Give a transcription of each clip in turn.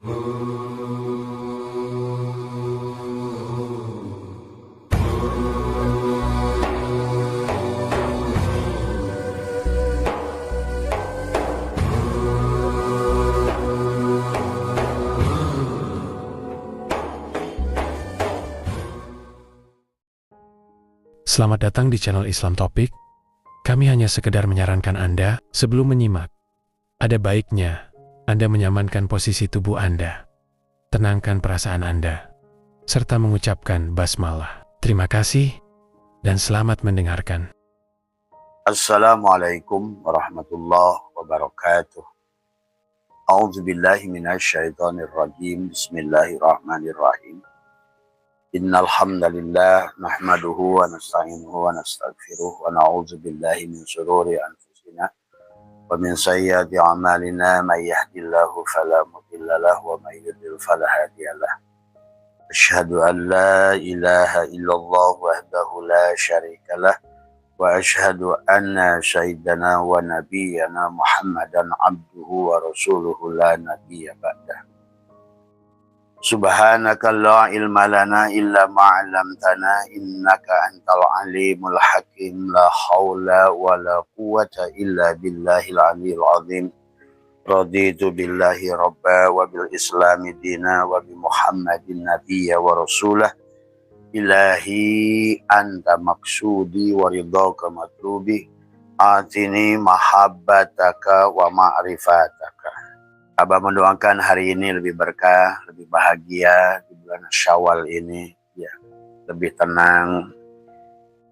Selamat datang di channel Islam Topik. Kami hanya sekedar menyarankan Anda sebelum menyimak. Ada baiknya Anda menyamankan posisi tubuh Anda, tenangkan perasaan Anda, serta mengucapkan basmalah. Terima kasih dan selamat mendengarkan. Assalamualaikum warahmatullahi wabarakatuh. A'udzubillahi minasyaitonirrajim. Bismillahirrahmanirrahim. Innal hamdalillah nahmaduhu wa nasta'inuhu wa nastaghfiruh wa na'udzu billahi min shururi anfusina wa min sayyiati a'malina may yahdihillahu fala mudilla lahu wa may yudlil fala hadiya lahu. Asyhadu an la ilaha illallah wahdahu la syarika lah wa asyhadu anna sayyidana wa nabiyyana Muhammadan abduhu wa rasuluhu la nabiyya ba'dah. Subhanaka la ilma lana illa ma 'allamtana innaka antal alimul hakim. La haula wa la quwwata illa billahil aliyil azim. Raditu billahi rabba wa bil islami dina wa bi Muhammadin nabiyya wa rasulah. Ilahi anta maksudi wa ridhaka matlubi. Atini mahabbataka wa ma'rifataka. Abah mendoakan hari ini lebih berkah, lebih bahagia di bulan Syawal ini, ya, lebih tenang.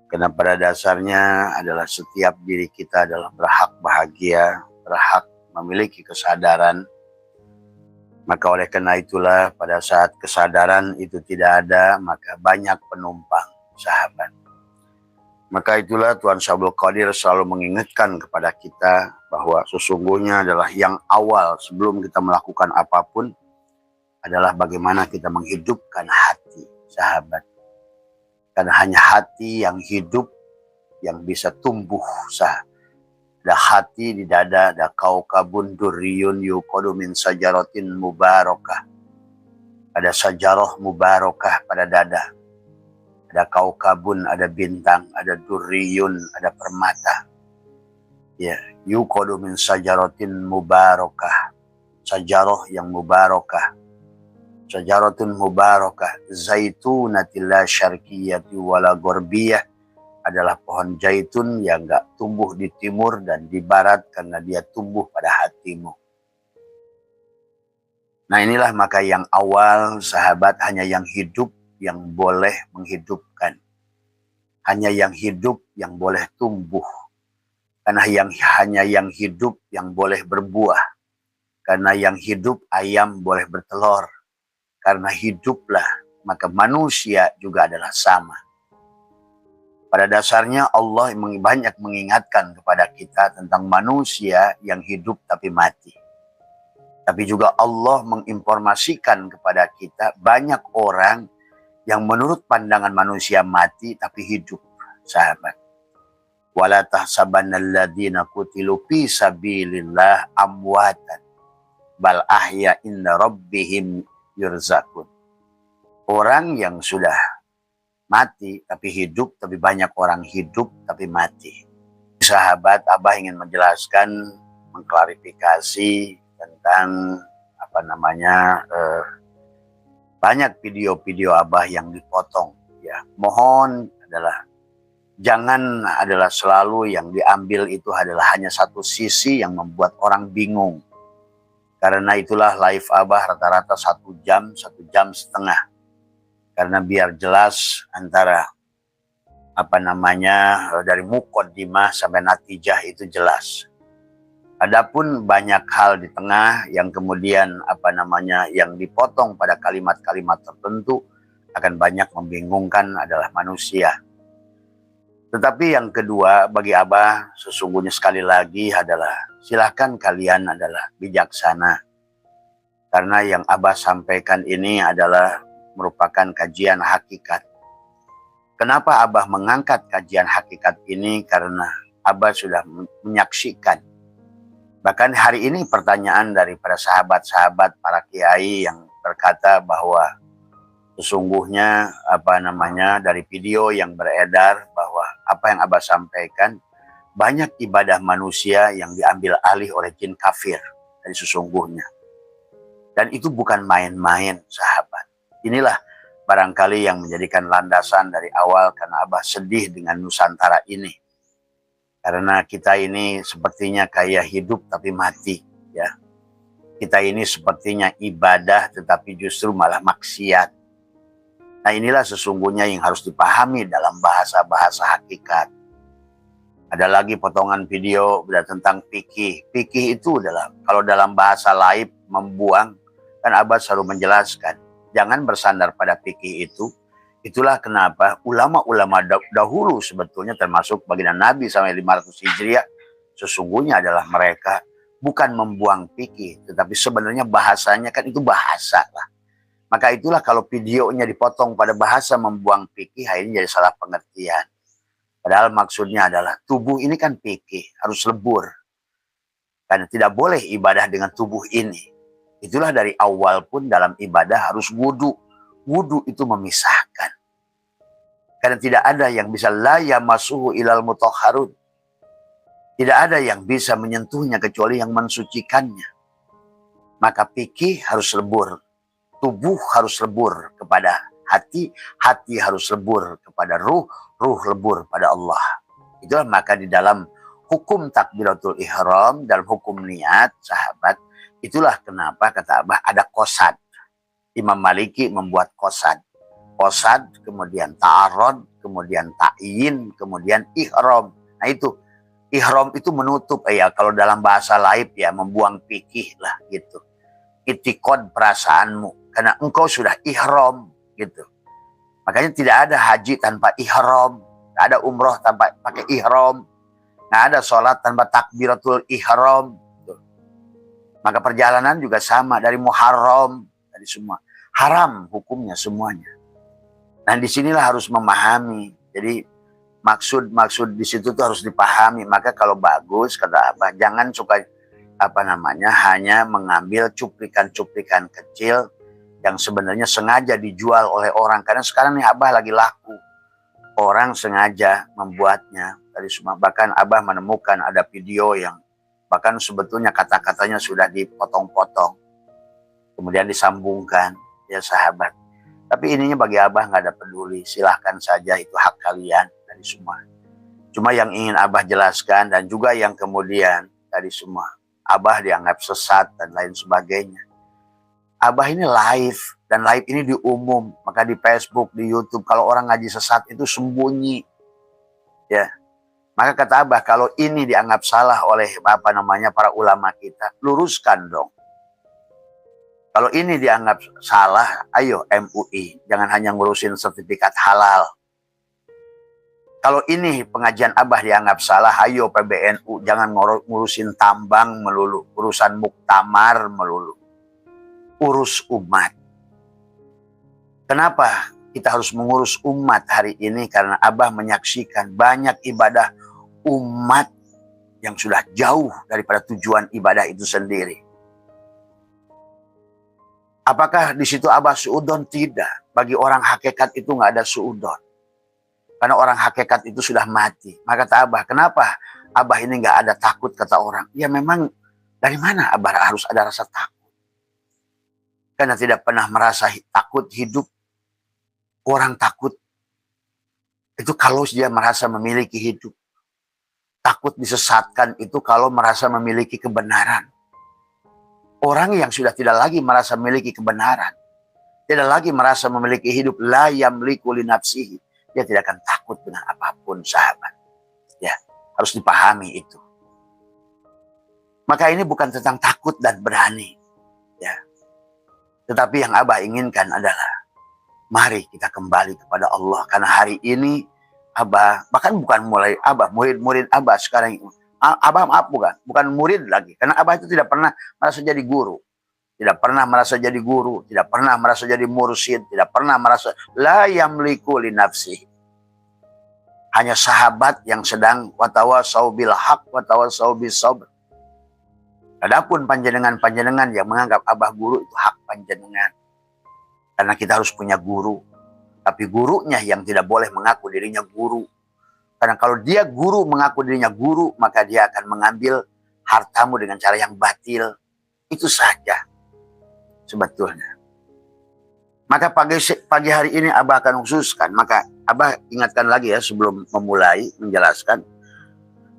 Karena pada dasarnya adalah setiap diri kita adalah berhak bahagia, berhak memiliki kesadaran. Maka oleh karena itulah pada saat kesadaran itu tidak ada, maka banyak penumpang, sahabat. Maka itulah Tuhan Syabul Qadir selalu mengingatkan kepada kita bahwa sesungguhnya adalah yang awal sebelum kita melakukan apapun adalah bagaimana kita menghidupkan hati, sahabat. Karena hanya hati yang hidup yang bisa tumbuh, ada hati di dada, ada kaukabun durriyun yuqadu min sajaratin mubarakah. Ada sajarah mubarakah pada dada. Ada kaukabun, ada bintang, ada durriyun, ada permata. Ya, yuqadu min sajaratin mubarakah. Sajarah yang mubarakah. Sajaratun mubarakah. Zaitunatil la syarqiyati wala gharbiyah. Adalah pohon zaitun yang enggak tumbuh di timur dan di barat karena dia tumbuh pada hatimu. Nah inilah maka yang awal, sahabat, hanya yang hidup yang boleh menghidupkan. Hanya yang hidup yang boleh tumbuh. Karena hanya yang hidup yang boleh berbuah. Karena yang hidup ayam boleh bertelur. Karena hiduplah, maka manusia juga adalah sama. Pada dasarnya Allah banyak mengingatkan kepada kita tentang manusia yang hidup tapi mati. Tapi juga Allah menginformasikan kepada kita banyak orang yang menurut pandangan manusia mati tapi hidup, sahabat. Wala tahsabannal ladzina qutilu fi sabilillah amwatan bal ahya inda rabbihim yurzaqun. Orang yang sudah mati tapi hidup, tapi banyak orang hidup tapi mati. Sahabat, Abah ingin menjelaskan, mengklarifikasi tentang banyak video-video Abah yang dipotong, ya. Mohon adalah jangan adalah selalu yang diambil itu adalah hanya satu sisi yang membuat orang bingung. Karena itulah live Abah rata-rata 1 jam, 1,5 jam. Karena biar jelas antara dari muqaddimah sampai natijah itu jelas. Adapun banyak hal di tengah yang kemudian yang dipotong pada kalimat-kalimat tertentu akan banyak membingungkan adalah manusia. Tetapi yang kedua bagi Abah sesungguhnya sekali lagi adalah silahkan kalian adalah bijaksana. Karena yang Abah sampaikan ini adalah merupakan kajian hakikat. Kenapa Abah mengangkat kajian hakikat ini? Karena Abah sudah menyaksikan Bahkan hari ini pertanyaan dari para sahabat-sahabat, para kiai yang berkata bahwa sesungguhnya dari video yang beredar bahwa apa yang Abah sampaikan, banyak ibadah manusia yang diambil alih oleh jin kafir dari sesungguhnya. Dan itu bukan main-main, sahabat. Inilah barangkali yang menjadikan landasan dari awal karena Abah sedih dengan Nusantara ini. Karena kita ini sepertinya kayak hidup tapi mati, ya. Kita ini sepertinya ibadah tetapi justru malah maksiat. Nah, inilah sesungguhnya yang harus dipahami dalam bahasa-bahasa hakikat. Ada lagi potongan video tentang fikih. Fikih itu adalah kalau dalam bahasa laib membuang, kan Abah selalu menjelaskan, jangan bersandar pada fikih itu. Itulah kenapa ulama-ulama dahulu sebetulnya termasuk baginda Nabi sampai 500 Hijriah, sesungguhnya adalah mereka bukan membuang fikih, tetapi sebenarnya bahasanya kan itu bahasa lah. Maka itulah kalau videonya dipotong pada bahasa membuang fikih, akhirnya jadi salah pengertian. Padahal maksudnya adalah tubuh ini kan fikih, harus lebur. Karena tidak boleh ibadah dengan tubuh ini. Itulah dari awal pun dalam ibadah harus wudu. Wudu itu memisahkan. Karena tidak ada yang bisa la yamassuhu ilal mutahharun. Tidak ada yang bisa menyentuhnya kecuali yang mensucikannya. Maka fikih harus lebur. Tubuh harus lebur kepada hati. Hati harus lebur kepada ruh. Ruh lebur pada Allah. Itulah maka di dalam hukum takbiratul ihram, dalam hukum niat, sahabat, itulah kenapa kata Abah ada qasad. Imam Maliki membuat qasad. Qasad, kemudian ta'arud, kemudian ta'yin, kemudian ihram. Nah itu, ihram itu menutup, kalau dalam bahasa laib ya membuang fikih lah gitu. Itikad perasaanmu, karena engkau sudah ihram gitu. Makanya tidak ada haji tanpa ihram, tidak ada umroh tanpa pakai ihram, tidak ada sholat tanpa takbiratul ihram. Gitu. Maka perjalanan juga sama, dari muharram, dari semua. Haram hukumnya semuanya. Nah disinilah harus memahami. Jadi maksud di situ tuh harus dipahami. Maka kalau bagus, kata Abah, jangan suka hanya mengambil cuplikan-cuplikan kecil yang sebenarnya sengaja dijual oleh orang. Karena sekarang nih Abah lagi laku. Orang sengaja membuatnya dari semua. Bahkan Abah menemukan ada video yang bahkan sebetulnya kata-katanya sudah dipotong-potong. Kemudian disambungkan. Ya sahabat. Tapi ininya bagi Abah nggak ada peduli. Silahkan saja, itu hak kalian dari semua. Cuma yang ingin Abah jelaskan dan juga yang kemudian dari semua. Abah dianggap sesat dan lain sebagainya. Abah ini live dan live ini di umum. Maka di Facebook, di YouTube, kalau orang ngaji sesat itu sembunyi. Ya. Maka kata Abah, kalau ini dianggap salah oleh para ulama kita, luruskan dong. Kalau ini dianggap salah, ayo MUI, jangan hanya ngurusin sertifikat halal. Kalau ini pengajian Abah dianggap salah, ayo PBNU, jangan ngurusin tambang melulu, urusan muktamar melulu. Urus umat. Kenapa kita harus mengurus umat hari ini? Karena Abah menyaksikan banyak ibadah umat yang sudah jauh daripada tujuan ibadah itu sendiri. Apakah di situ Abah suudon? Tidak. Bagi orang hakikat itu nggak ada suudon. Karena orang hakikat itu sudah mati. Maka kata Abah, kenapa Abah ini nggak ada takut, kata orang? Ya memang dari mana Abah harus ada rasa takut? Karena tidak pernah merasa takut hidup. Orang takut itu kalau dia merasa memiliki hidup. Takut disesatkan itu kalau merasa memiliki kebenaran. Orang yang sudah tidak lagi merasa memiliki kebenaran, tidak lagi merasa memiliki hidup, la yamliku li nafsihi, dia tidak akan takut dengan apapun, sahabat. Ya, harus dipahami itu. Maka ini bukan tentang takut dan berani, ya. Tetapi yang Abah inginkan adalah mari kita kembali kepada Allah, karena hari ini Abah, bahkan bukan mulai Abah, murid-murid Abah sekarang ini, Abah maaf bukan murid lagi. Karena Abah itu tidak pernah merasa jadi guru. Tidak pernah merasa jadi guru. Tidak pernah merasa jadi mursyid. Tidak pernah merasa la yamliku li nafsihi. Hanya sahabat yang sedang watawasau bil haq watawasau bis sabr. Adapun panjenengan yang menganggap abah guru itu hak panjenengan. Karena kita harus punya guru. Tapi gurunya yang tidak boleh mengaku dirinya guru. Karena kalau dia guru mengaku dirinya guru, maka dia akan mengambil hartamu dengan cara yang batil. Itu saja sebetulnya. Maka pagi hari ini abah akan khususkan. Maka abah ingatkan lagi ya sebelum memulai menjelaskan.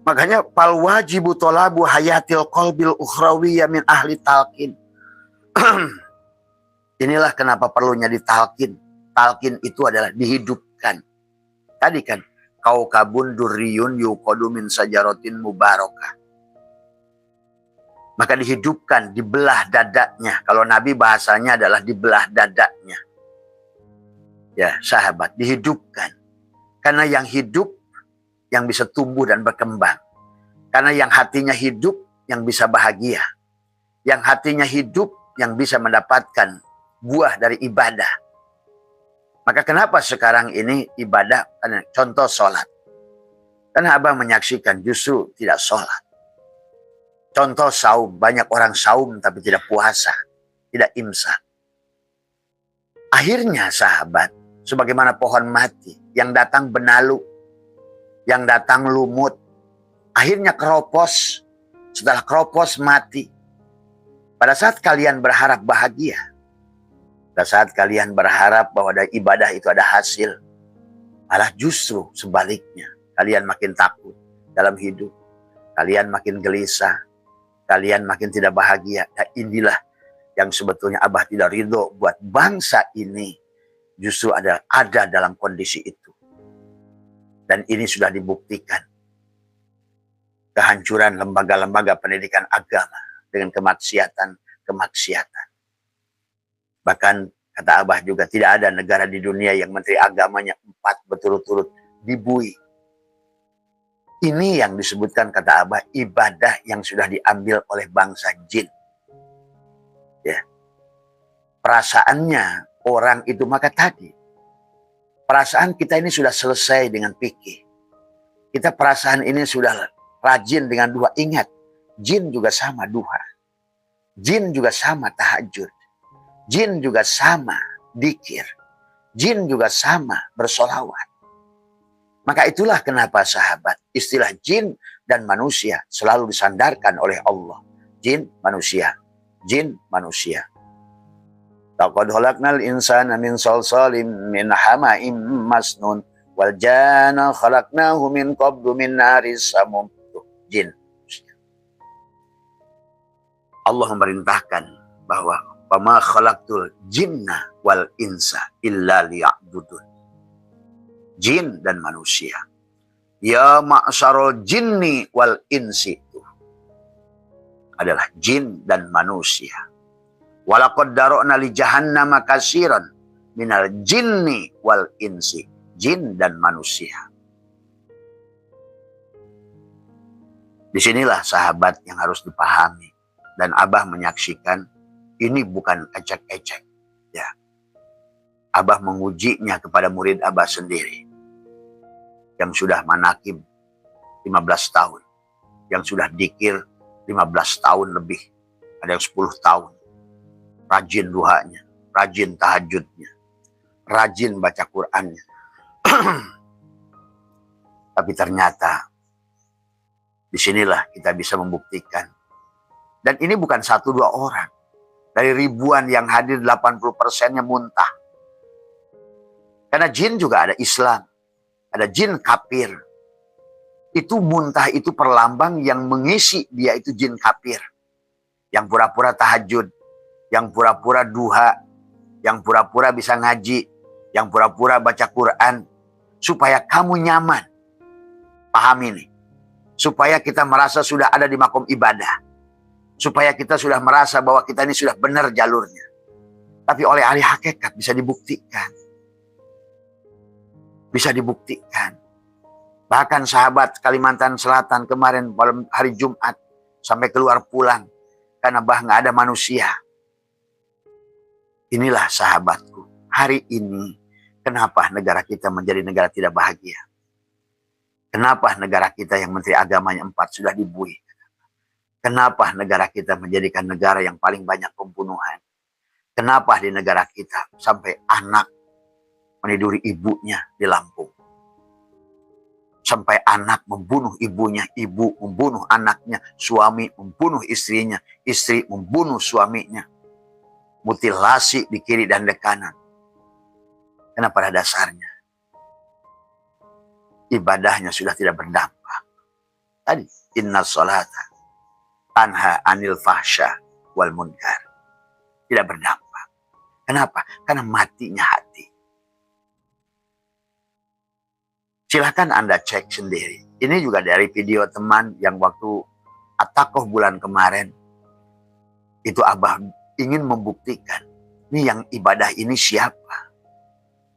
Makanya fal wajibu tolabu hayatil qalbil ukhrawiyya min ahli talqin. Inilah kenapa perlunya ditalkin. Talkin itu adalah dihidupkan. Tadi kan kaukabun durriyun yuqadu min sajaratin mubarakah. Maka dihidupkan, dibelah dadanya. Kalau Nabi bahasanya adalah dibelah dadanya. Ya, sahabat, dihidupkan. Karena yang hidup yang bisa tumbuh dan berkembang. Karena yang hatinya hidup, yang bisa bahagia. Yang hatinya hidup, yang bisa mendapatkan buah dari ibadah. Maka kenapa sekarang ini ibadah, contoh sholat. Karena abah menyaksikan justru tidak sholat. Contoh saum, banyak orang saum tapi tidak puasa, tidak imsak. Akhirnya sahabat, sebagaimana pohon mati, yang datang benalu, yang datang lumut, akhirnya keropos, setelah keropos mati. Pada saat kalian berharap bahagia, pada saat kalian berharap bahwa dari ibadah itu ada hasil, malah justru sebaliknya, kalian makin takut dalam hidup, kalian makin gelisah, kalian makin tidak bahagia. Nah, inilah yang sebetulnya abah tidak ridho buat bangsa ini justru ada dalam kondisi itu. Dan ini sudah dibuktikan. Kehancuran lembaga-lembaga pendidikan agama dengan kemaksiatan. Bahkan kata abah juga tidak ada negara di dunia yang menteri agamanya 4 berturut-turut dibui. Ini yang disebutkan kata abah ibadah yang sudah diambil oleh bangsa jin. Ya. Perasaannya orang itu maka tadi. Perasaan kita ini sudah selesai dengan fikih. Kita perasaan ini sudah rajin dengan duha. Ingat, jin juga sama duha. Jin juga sama tahajud. Jin juga sama dzikir. Jin juga sama bersolawat. Maka itulah kenapa sahabat, istilah jin dan manusia selalu disandarkan oleh Allah. Jin, manusia. Jin, manusia. Laqad khalaqnal insana min salsalin min hama'im masnun wal janna khalaqnahu min qablu min naris samum. Jin. Allah memerintahkan bahwa wama khalaqtul jinna wal insa illa liya'budun. Jin dan manusia. Ya ma'syarul jinni wal insi itu adalah jin dan manusia. Walaqad dara'na li jahannama katsiran minal jinni wal insi. Jin dan manusia. Disinilah sahabat yang harus dipahami. Dan abah menyaksikan ini bukan ecek-ecek. Ya. Abah mengujinya kepada murid abah sendiri. Yang sudah manakib 15 tahun. Yang sudah dikir 15 tahun lebih. Ada yang 10 tahun. Rajin duhanya, rajin tahajudnya, rajin baca Qur'annya. Tapi ternyata disinilah kita bisa membuktikan. Dan ini bukan 1-2 orang. Dari ribuan yang hadir 80%-nya muntah. Karena jin juga ada Islam. Ada jin kafir. Itu muntah itu perlambang yang mengisi dia itu jin kafir. Yang pura-pura tahajud. Yang pura-pura duha, yang pura-pura bisa ngaji, yang pura-pura baca Quran, supaya kamu nyaman. Paham ini? Supaya kita merasa sudah ada di makom ibadah. Supaya kita sudah merasa bahwa kita ini sudah benar jalurnya. Tapi oleh ahli hakikat bisa dibuktikan. Bisa dibuktikan. Bahkan sahabat Kalimantan Selatan kemarin malam hari Jumat, sampai keluar pulang. Karena nggak ada manusia. Inilah sahabatku, hari ini kenapa negara kita menjadi negara tidak bahagia? Kenapa negara kita yang menteri agamanya 4 sudah dibui? Kenapa negara kita menjadikan negara yang paling banyak pembunuhan? Kenapa di negara kita sampai anak meniduri ibunya di Lampung? Sampai anak membunuh ibunya, ibu membunuh anaknya, suami membunuh istrinya, istri membunuh suaminya. Mutilasi di kiri dan di kanan. Karena pada dasarnya ibadahnya sudah tidak berdampak. Tadi, inna sholata tanha anil fahsya wal munkar. Tidak berdampak. Kenapa? Karena matinya hati. Silahkan Anda cek sendiri. Ini juga dari video teman yang waktu Atakoh bulan kemarin. Itu Abah ingin membuktikan. Ini yang ibadah ini siapa?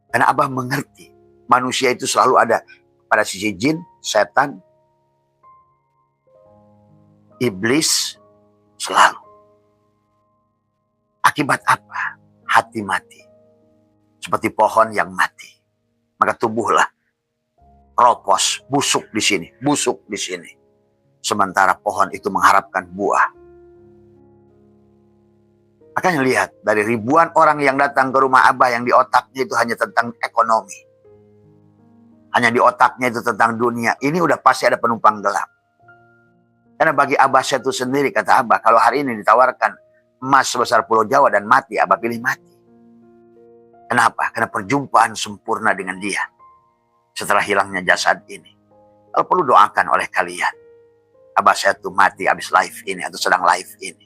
Karena Abah mengerti. Manusia itu selalu ada pada sisi jin, setan, iblis, selalu. Akibat apa? Hati mati. Seperti pohon yang mati. Maka tumbuhlah ropos, busuk di sini, busuk di sini. Sementara pohon itu mengharapkan buah. Makanya lihat, dari ribuan orang yang datang ke rumah Abah yang di otaknya itu hanya tentang ekonomi. Hanya di otaknya itu tentang dunia. Ini udah pasti ada penumpang gelap. Karena bagi Abah Setu sendiri, kata Abah, kalau hari ini ditawarkan emas sebesar Pulau Jawa dan mati, Abah pilih mati. Kenapa? Karena perjumpaan sempurna dengan dia. Setelah hilangnya jasad ini. Kalau perlu doakan oleh kalian. Abah Setu mati habis live ini atau sedang live ini.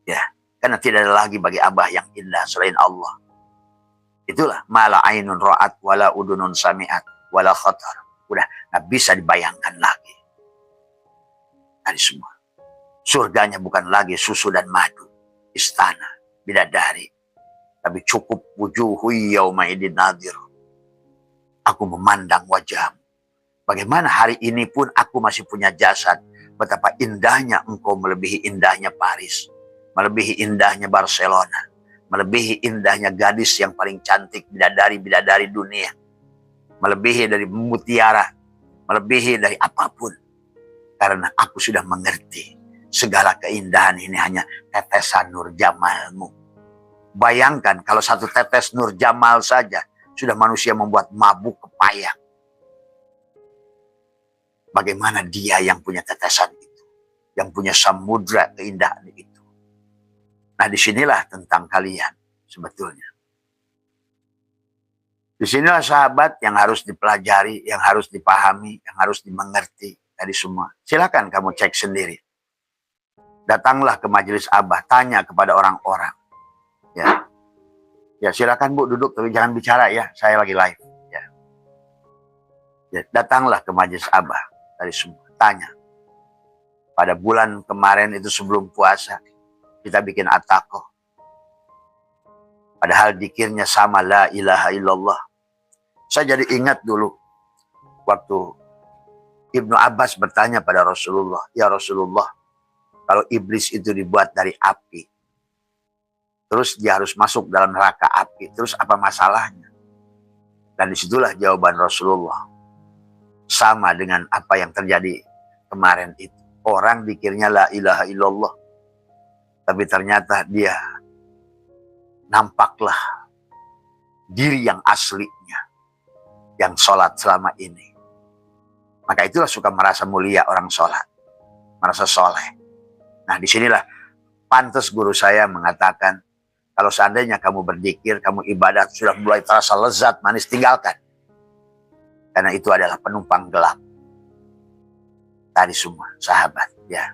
Ya, karena tidak ada lagi bagi Abah yang indah selain Allah. Itulah mala ainun ra'at wala udunun sami'at wala khatar. Udah nggak bisa dibayangkan lagi. Tadi semua. Surganya bukan lagi susu dan madu, istana, bidadari, tapi cukup wujuhu yauma idin nadir. Aku memandang wajahmu. Bagaimana hari ini pun aku masih punya jasad. Betapa indahnya engkau melebihi indahnya Paris. Melebihi indahnya Barcelona. Melebihi indahnya gadis yang paling cantik bidadari-bidadari dunia. Melebihi dari mutiara. Melebihi dari apapun. Karena aku sudah mengerti. Segala keindahan ini hanya tetesan nur jamalmu. Bayangkan kalau satu tetes nur jamal saja. Sudah manusia membuat mabuk kepayang. Bagaimana dia yang punya tetesan itu. Yang punya samudra keindahan itu. Nah, disinilah tentang kalian sebetulnya. Disinilah sahabat yang harus dipelajari, yang harus dipahami, yang harus dimengerti tadi semua. Silakan kamu cek sendiri. Datanglah ke majelis Abah, tanya kepada orang-orang. Ya, ya silakan Bu duduk, tapi jangan bicara ya. Saya lagi live. Ya, ya datanglah ke majelis Abah tadi semua. Tanya. Pada bulan kemarin itu sebelum puasa. Kita bikin atakoh. Padahal dikirnya sama la ilaha illallah. Saya jadi ingat dulu. Waktu Ibnu Abbas bertanya pada Rasulullah. Ya Rasulullah. Kalau iblis itu dibuat dari api. Terus dia harus masuk dalam neraka api. Terus apa masalahnya? Dan disitulah jawaban Rasulullah. Sama dengan apa yang terjadi kemarin itu. Orang dikirnya la ilaha illallah. Tapi ternyata dia nampaklah diri yang aslinya. Yang sholat selama ini. Maka itulah suka merasa mulia orang sholat. Merasa soleh. Nah disinilah pantas guru saya mengatakan. Kalau seandainya kamu berzikir, kamu ibadat, sudah mulai terasa lezat, manis, tinggalkan. Karena itu adalah penumpang gelap. Tadi semua, sahabat. Ya.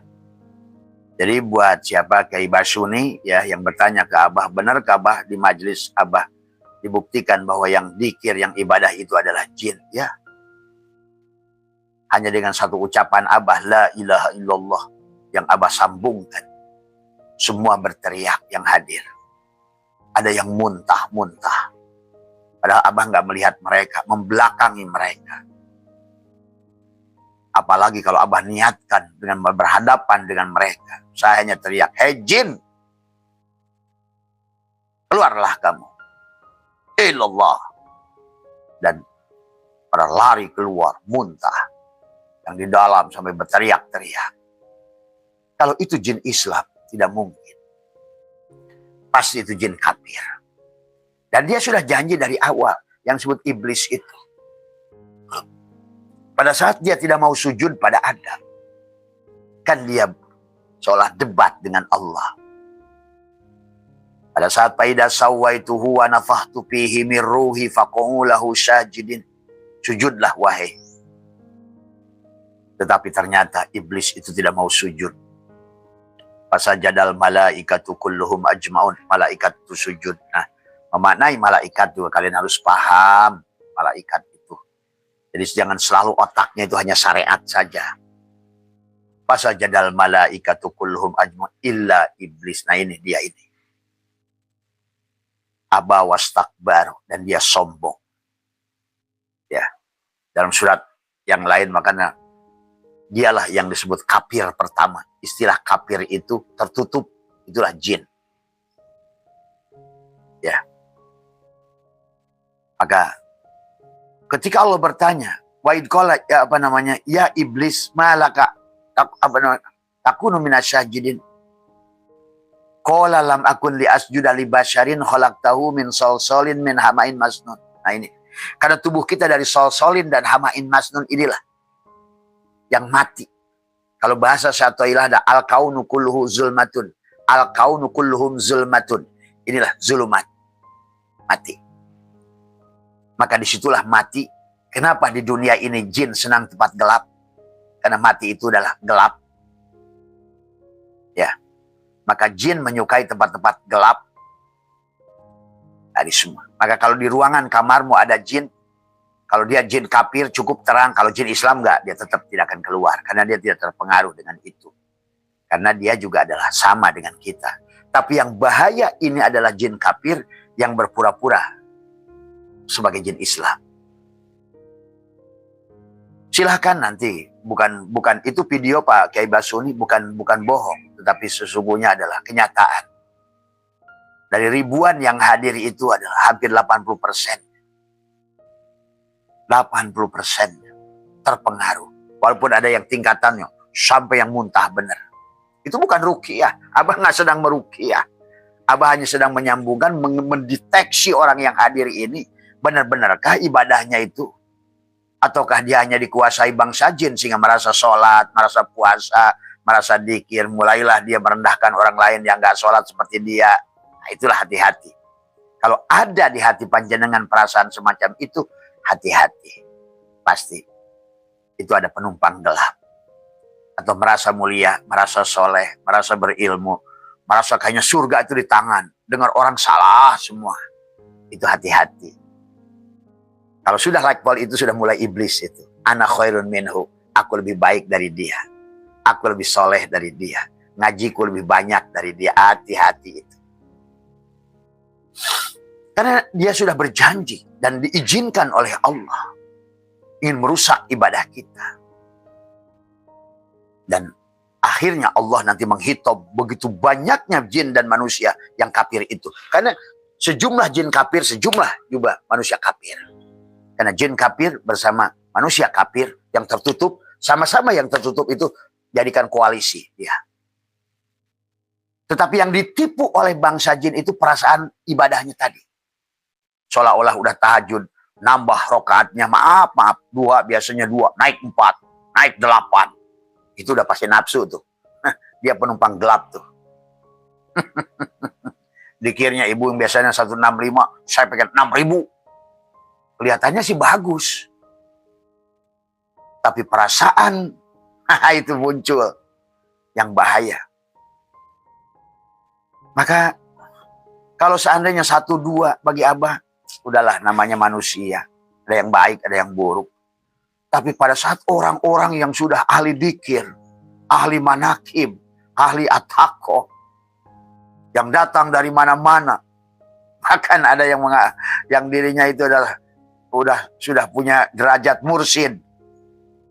Jadi buat siapa Kiai Basuni ya yang bertanya ke Abah, benar ke Abah di majelis Abah dibuktikan bahwa yang dzikir, yang ibadah itu adalah jin, ya. Hanya dengan satu ucapan Abah la ilaha illallah yang Abah sambungkan. Semua berteriak yang hadir. Ada yang muntah-muntah. Padahal Abah nggak melihat mereka, membelakangi mereka. Apalagi kalau Abah niatkan dengan berhadapan dengan mereka. Saya hanya teriak, hei jin, keluarlah kamu. Ilallah. Dan pada lari keluar, muntah. yang di dalam sampai berteriak-teriak. Kalau itu jin Islam, tidak mungkin. Pasti itu jin kafir. Dan dia sudah janji dari awal, yang disebut iblis itu. Pada saat dia tidak mau sujud pada Adam, kan dia seolah debat dengan Allah. Pada saat faida sawaituhu wa nafakhtu fihi min ruhi faq'u lahu sajidin. Sujudlah wahai. Tetapi ternyata iblis itu tidak mau sujud. Fasajadal malaikatu kulluhum ajmaun. Malaikat itu sujud. Nah, memaknai malaikat itu kalian harus paham malaikat itu. Jadi jangan selalu otaknya itu hanya syariat saja. Fasajadal malaikatu kulluhum ajmaun illa iblis. Nah ini dia ini. Aba wastakbar, dan dia sombong. Ya. Dalam surat yang lain makanya dialah yang disebut kafir pertama. Istilah kafir itu tertutup, itulah jin. Ya. Maka ketika Allah bertanya, wa id qala ya iblis malaka takunu minasyajidin. Qala lam akun li asjuda li basyarin khalaqtahu min salsalin min hamain masnun. Nah ini. Karena tubuh kita dari salsalin dan hamain masnun inilah yang mati. Kalau bahasa Syatoilah ada al-kaunu kulluhu zulmatun. Al-kaunu kulluhum zulmatun. Inilah zulumat. Mati. Maka disitulah mati. Kenapa di dunia ini jin senang tempat gelap? Karena mati itu adalah gelap. Ya. Maka jin menyukai tempat-tempat gelap. Dari semua. Maka kalau di ruangan kamarmu ada jin, kalau dia jin kafir cukup terang, kalau jin Islam enggak, dia tetap tidak akan keluar. Karena dia tidak terpengaruh dengan itu. Karena dia juga adalah sama dengan kita. Tapi yang bahaya ini adalah jin kafir yang berpura-pura sebagai jin Islam. Silahkan nanti, bukan itu video Pak Kiai Basuni, bukan bohong, tetapi sesungguhnya adalah kenyataan. Dari ribuan yang hadir itu adalah hampir 80%. 80% terpengaruh. Walaupun ada yang tingkatannya sampai yang muntah benar. Itu bukan ruqyah. Abah nggak sedang meruqyah. Abah hanya sedang menyambungkan, mendeteksi orang yang hadir ini. Benar-benarkah ibadahnya itu? Ataukah dia hanya dikuasai bangsa jin sehingga merasa sholat, merasa puasa, merasa dzikir. Mulailah dia merendahkan orang lain yang nggak sholat seperti dia. Nah, itulah hati-hati. Kalau ada di hati panjenengan perasaan semacam itu, hati-hati. Pasti. Itu ada penumpang gelap. Atau merasa mulia, merasa soleh, merasa berilmu. Merasa kayaknya surga itu di tangan. Dengar orang salah semua. Itu hati-hati. Kalau sudah lakbal itu sudah mulai iblis itu. Ana khairun minhu. Aku lebih baik dari dia. Aku lebih soleh dari dia. Ngajiku lebih banyak dari dia. Hati-hati itu. Karena dia sudah berjanji dan diizinkan oleh Allah ingin merusak ibadah kita. Dan akhirnya Allah nanti menghitung begitu banyaknya jin dan manusia yang kafir itu. Karena sejumlah jin kafir, sejumlah juga manusia kafir. Karena jin kafir bersama manusia kafir yang tertutup, sama-sama yang tertutup itu jadikan koalisi dia. Tetapi yang ditipu oleh bangsa jin itu perasaan ibadahnya tadi. Seolah-olah udah tahajud, nambah rokaatnya, maaf, 2, biasanya 2, naik 4, naik 8. Itu udah pasti nafsu tuh. Dia penumpang gelap tuh. Dikirnya ibu yang biasanya 165, saya pengen 6.000. Kelihatannya sih bagus. Tapi perasaan itu muncul yang bahaya. Maka kalau seandainya 1-2 bagi Abah, udahlah namanya manusia. Ada yang baik, ada yang buruk. Tapi pada saat orang-orang yang sudah ahli dzikir, ahli manakib, ahli atakoh, yang datang dari mana-mana, bahkan ada yang dirinya itu adalah sudah punya derajat mursyid,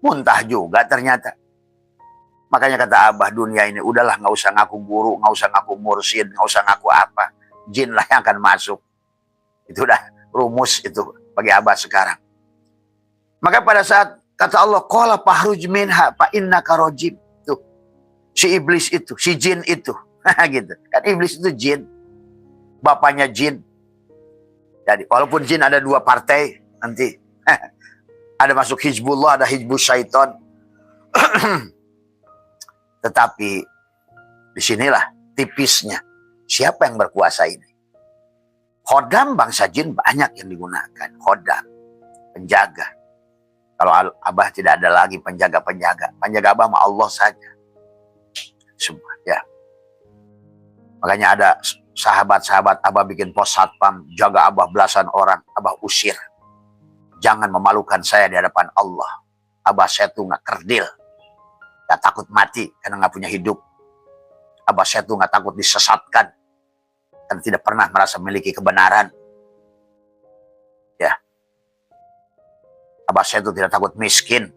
muntah juga ternyata. Makanya kata Abah, dunia ini udahlah nggak usah ngaku guru, nggak usah ngaku mursyid, nggak usah ngaku apa, jin lah yang akan masuk. Itu udah rumus itu bagi Abah sekarang. Maka pada saat Kata Allah, qala fahruj minha fa innaka rajim. Tuh, si iblis itu, si jin itu. Gitu. Kan iblis itu jin. Bapaknya jin. Jadi walaupun jin ada dua partai nanti. Ada masuk Hizbullah, ada Hizbus Syaiton. Tetapi disinilah tipisnya. Siapa yang berkuasa ini? Khodam bangsa jin banyak yang digunakan. Khodam, penjaga. Kalau Abah tidak ada lagi penjaga-penjaga. Penjaga Abah sama Allah saja. Semua, ya. Makanya ada sahabat-sahabat Abah bikin pos satpam. Jaga Abah belasan orang. Abah usir. Jangan memalukan saya di hadapan Allah. Abah saya tuh gak kerdil. Gak takut mati karena gak punya hidup. Abah saya tuh gak takut disesatkan. Dan tidak pernah merasa memiliki kebenaran. Ya. Abah saya itu tidak takut miskin.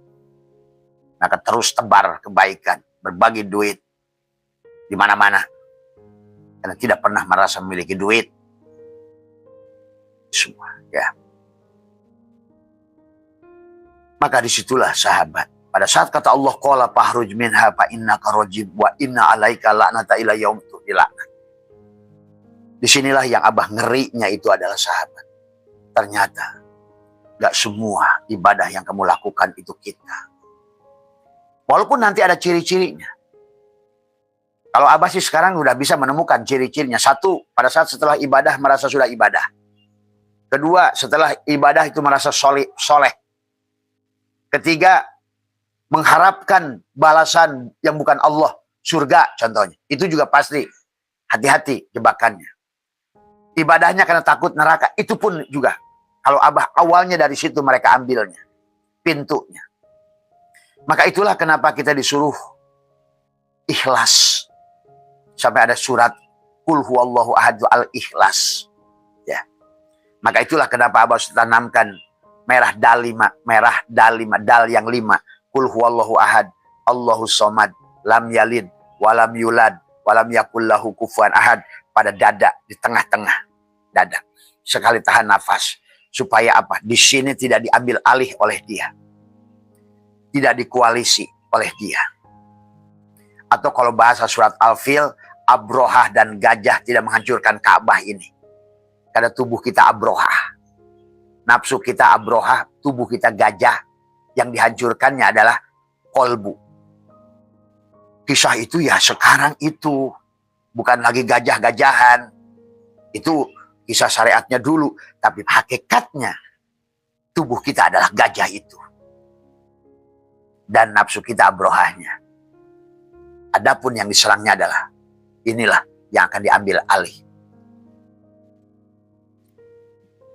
Maka terus tebar kebaikan. Berbagi duit. Di mana-mana. Karena tidak pernah merasa memiliki duit. Semua. Ya. Maka disitulah sahabat. Pada saat kata Allah. Qala fahruj minha fa innaka rajim. Wa inna alaika la'nata ila yaum itu. Dilaknat. Disinilah yang Abah ngerinya itu adalah sahabat. Ternyata. Gak semua ibadah yang kamu lakukan itu kita. Walaupun nanti ada ciri-cirinya. Kalau Abah sih sekarang udah bisa menemukan ciri-cirinya. Satu, pada saat setelah ibadah merasa sudah ibadah. Kedua, setelah ibadah itu merasa soleh. Ketiga, mengharapkan balasan yang bukan Allah. Surga contohnya. Itu juga pasti. Hati-hati jebakannya. Ibadahnya karena takut neraka. Itu pun juga. Kalau Abah awalnya dari situ mereka ambilnya. Pintunya. Maka itulah kenapa kita disuruh ikhlas. Sampai ada surat Qul huwallahu ahad al-ikhlas. Ya. Maka itulah kenapa Abah tanamkan merah dal 5. Merah dal 5. Dal yang 5. Qul huwallahu ahad. Allahus somad. Lam yalid. Walam yulad. Walam yakullahu kufuwan ahad. Pada dada. Di tengah-tengah dada. Sekali tahan nafas. Supaya apa? Di sini tidak diambil alih oleh dia. Tidak dikoalisi oleh dia. Atau kalau bahasa surat Al-Fil, Abrohah dan gajah tidak menghancurkan Ka'bah ini. Karena tubuh kita Abrohah. Nafsu kita Abrohah, tubuh kita gajah. Yang dihancurkannya adalah kolbu. Kisah itu ya sekarang itu. Bukan lagi gajah-gajahan. Itu kisah syariatnya dulu. Tapi hakikatnya tubuh kita adalah gajah itu. Dan nafsu kita abrohahnya. Adapun yang diserangnya adalah inilah yang akan diambil alih.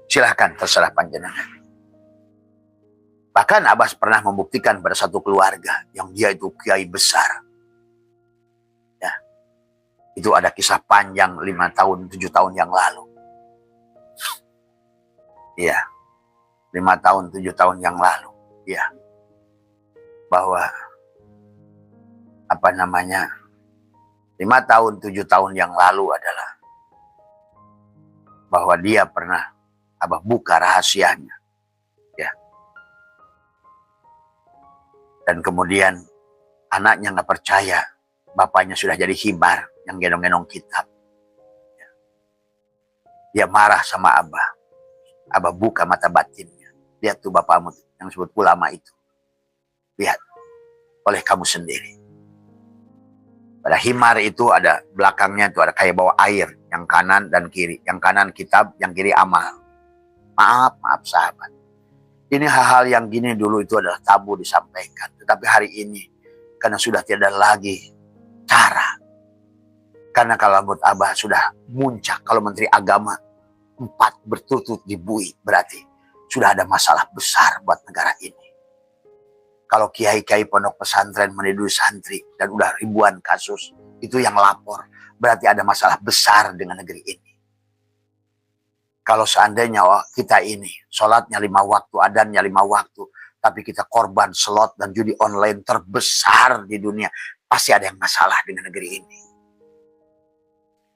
Silahkan terserah panjenengan. Bahkan Abbas pernah membuktikan pada satu keluarga yang dia itu kiai besar. Ya. Itu ada kisah panjang 5 tahun, 7 tahun yang lalu. Iya, 5 tahun, 7 tahun yang lalu. Iya. Bahwa, 5 tahun, 7 tahun yang lalu adalah bahwa dia pernah Abah buka rahasianya. Ya. Dan kemudian anaknya nggak percaya. Bapaknya sudah jadi hibar yang gendong-gendong kitab. Ya. Dia marah sama Abah. Abah buka mata batinnya. Lihat tuh bapakmu yang disebut ulama itu. Lihat. Oleh kamu sendiri. Pada himar itu ada belakangnya itu ada kayak bawa air. Yang kanan dan kiri. Yang kanan kitab, yang kiri amal. Maaf sahabat. Ini hal-hal yang gini dulu itu adalah tabu disampaikan. Tetapi hari ini. Karena sudah tidak lagi cara. Karena kalau menurut Abah sudah muncak. Kalau Menteri Agama 4 berturut-turut dibui, berarti sudah ada masalah besar buat negara ini. Kalau kiai-kiai pondok pesantren meniduri santri dan udah ribuan kasus, itu yang lapor, berarti ada masalah besar dengan negeri ini. Kalau seandainya kita ini sholatnya 5 waktu, adanya 5 waktu, tapi kita korban slot dan judi online terbesar di dunia, pasti ada yang masalah dengan negeri ini.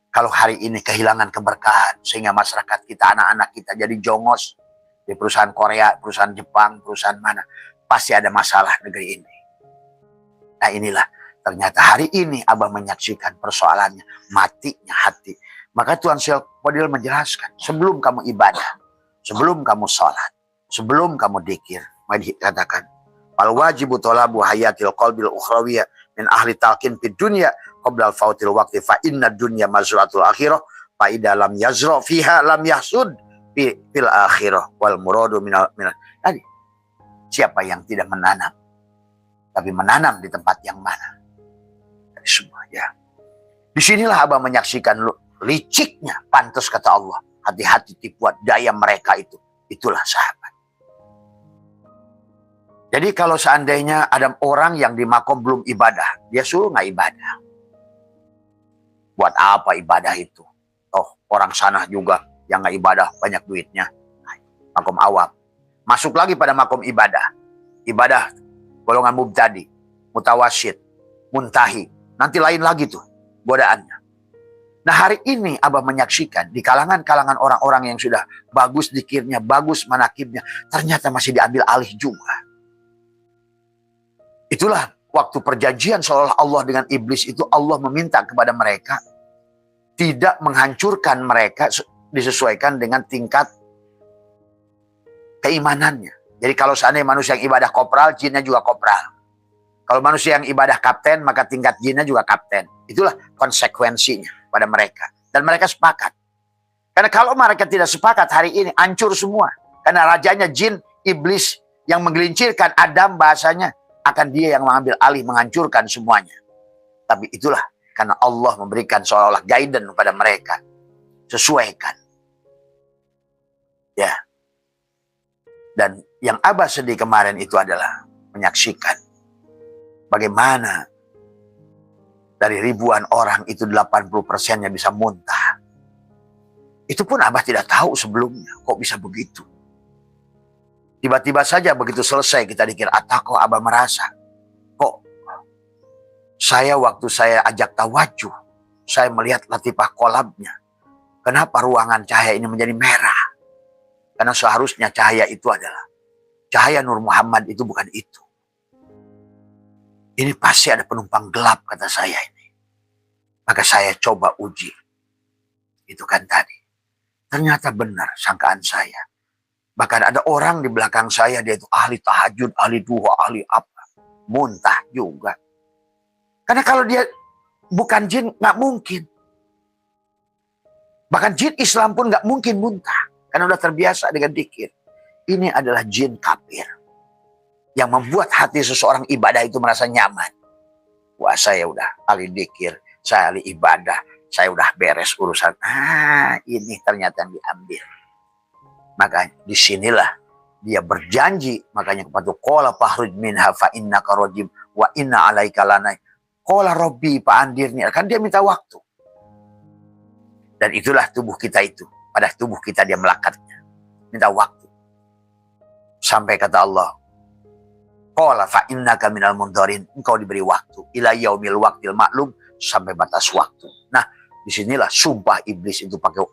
Kalau hari ini kehilangan keberkahan, sehingga masyarakat kita, anak-anak kita jadi jongos di perusahaan Korea, perusahaan Jepang, perusahaan mana. pasti ada masalah negeri ini. Nah inilah, ternyata hari ini Abah menyaksikan persoalannya, matinya hati. Maka Tuan Syekh Fadil menjelaskan, sebelum kamu ibadah, sebelum kamu sholat, sebelum kamu dzikir, maka dikatakan, fal wajibu thalabu hayatil qalbil ukhrawiyah min ahli talqin fid dunya qabla fautil waqti fa inna dunya mazratul akhirah fa idza lam yazra fiha lam yahsud fil akhirah wal muradu minal tadi. Siapa yang tidak menanam tapi menanam di tempat yang mana? Dari semua ya. Disinilah Abah menyaksikan liciknya, pantas kata Allah, hati-hati tipuan daya mereka itu. Itulah sahabat. Jadi kalau seandainya ada orang yang di makom belum ibadah, dia suruh nggak ibadah. Buat apa ibadah itu? Oh, orang sana juga yang nggak ibadah banyak duitnya. Makom awam. Masuk lagi pada makom ibadah. Ibadah golongan mubtadi, mutawasyid, muntahi. Nanti lain lagi tuh godaannya. Nah hari ini Abah menyaksikan di kalangan-kalangan orang-orang yang sudah bagus dzikirnya, bagus manakibnya, ternyata masih diambil alih juga. Itulah waktu perjanjian seolah Allah dengan iblis itu, Allah meminta kepada mereka tidak menghancurkan mereka disesuaikan dengan tingkat keimanannya. Jadi kalau seandainya manusia yang ibadah kopral, jinnya juga kopral. Kalau manusia yang ibadah kapten, maka tingkat jinnya juga kapten. Itulah konsekuensinya pada mereka. Dan mereka sepakat. Karena kalau mereka tidak sepakat hari ini, hancur semua. Karena rajanya jin, iblis yang menggelincirkan Adam bahasanya, akan dia yang mengambil alih, menghancurkan semuanya. Tapi itulah, karena Allah memberikan seolah-olah guidance kepada mereka. Sesuaikan. Ya. Dan yang Abah sedih kemarin itu adalah menyaksikan bagaimana dari ribuan orang itu 80%-nya bisa muntah. Itu pun Abah tidak tahu sebelumnya. Kok bisa begitu? Tiba-tiba saja begitu selesai kita dikira atako, Abah merasa. Kok saya waktu saya ajak tawajuh, saya melihat latifah kolabnya. Kenapa ruangan cahaya ini menjadi merah? Karena seharusnya cahaya itu adalah cahaya Nur Muhammad, itu bukan itu. Ini pasti ada penumpang gelap, kata saya ini. Maka saya coba uji. Itu kan tadi. Ternyata benar sangkaan saya. Bahkan ada orang di belakang saya, dia itu ahli tahajud, ahli duha, ahli apa. Muntah juga. Karena kalau dia bukan jin, nggak mungkin. Bahkan jin Islam pun nggak mungkin muntah. Karena udah terbiasa dengan dzikir. Ini adalah jin kafir. Yang membuat hati seseorang ibadah itu merasa nyaman. Wah, saya udah ahli dzikir, saya ahli ibadah, saya udah beres urusan. Ini ternyata yang diambil. Maka disinilah dia berjanji. Makanya kepada qala fahruj minha fa innaka rajim wa inna alaika lanai. Qala rabbi fa'andirni. Kan dia minta waktu. Dan itulah tubuh kita itu. Pada tubuh kita dia melakatnya. Minta waktu. Sampai kata Allah, qala fa innaka minal mundarin. Engkau diberi waktu. Ila yaumil waqtil maklum. Sampai batas waktu. Nah, disinilah sumpah iblis itu pakai.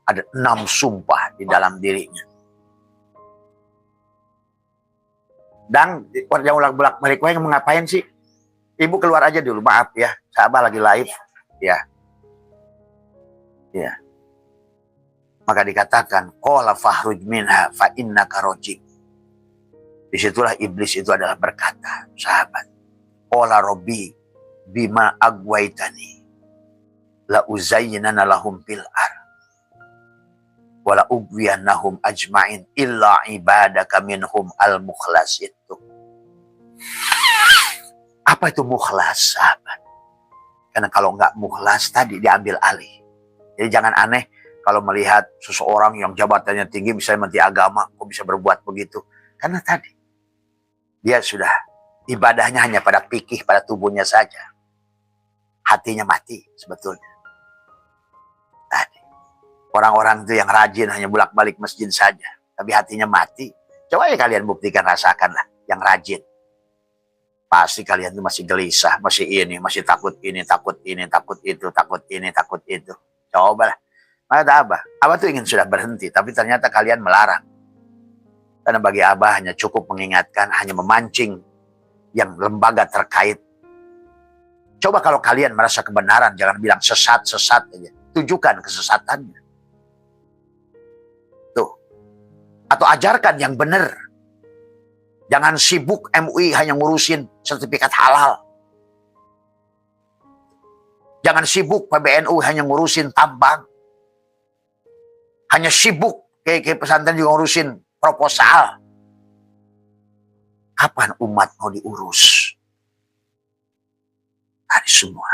Ada 6 sumpah di dalam dirinya. Dan yang bolak balik yang mengapain sih? Ibu keluar aja dulu, maaf ya. Sahabat lagi live. Ya. Ya. Maka dikatakan qala fahruj minha fa innaka rajim. Disitulah iblis itu adalah berkata, sahabat, qala rabbi bima agwaitani la uzayyinana lahum fil ar wala ugwiyannahum ajma'in illa ibadaka minhum al-mukhlas itu. Apa itu mukhlas, sahabat? Karena kalau nggak mukhlas tadi diambil alih. Jadi jangan aneh kalau melihat seseorang yang jabatannya tinggi misalnya menteri agama, kok bisa berbuat begitu? Karena tadi dia sudah ibadahnya hanya pada fikih, pada tubuhnya saja. Hatinya mati sebetulnya. Tadi orang-orang itu yang rajin hanya bolak-balik masjid saja, tapi hatinya mati. Coba ya kalian buktikan, rasakanlah yang rajin. Pasti kalian itu masih gelisah, masih ini, masih takut ini, takut ini, takut itu, takut ini, takut itu. Cobalah. Maka Abah tuh ingin sudah berhenti, tapi ternyata kalian melarang. Karena bagi Abah hanya cukup mengingatkan, hanya memancing yang lembaga terkait. Coba kalau kalian merasa kebenaran, jangan bilang sesat-sesat aja. Tunjukkan kesesatannya. Tuh. Atau ajarkan yang benar. Jangan sibuk MUI hanya ngurusin sertifikat halal. Jangan sibuk PBNU hanya ngurusin tambang. Hanya sibuk kayak pesantren juga ngurusin proposal. Kapan umat mau diurus? Hari semua.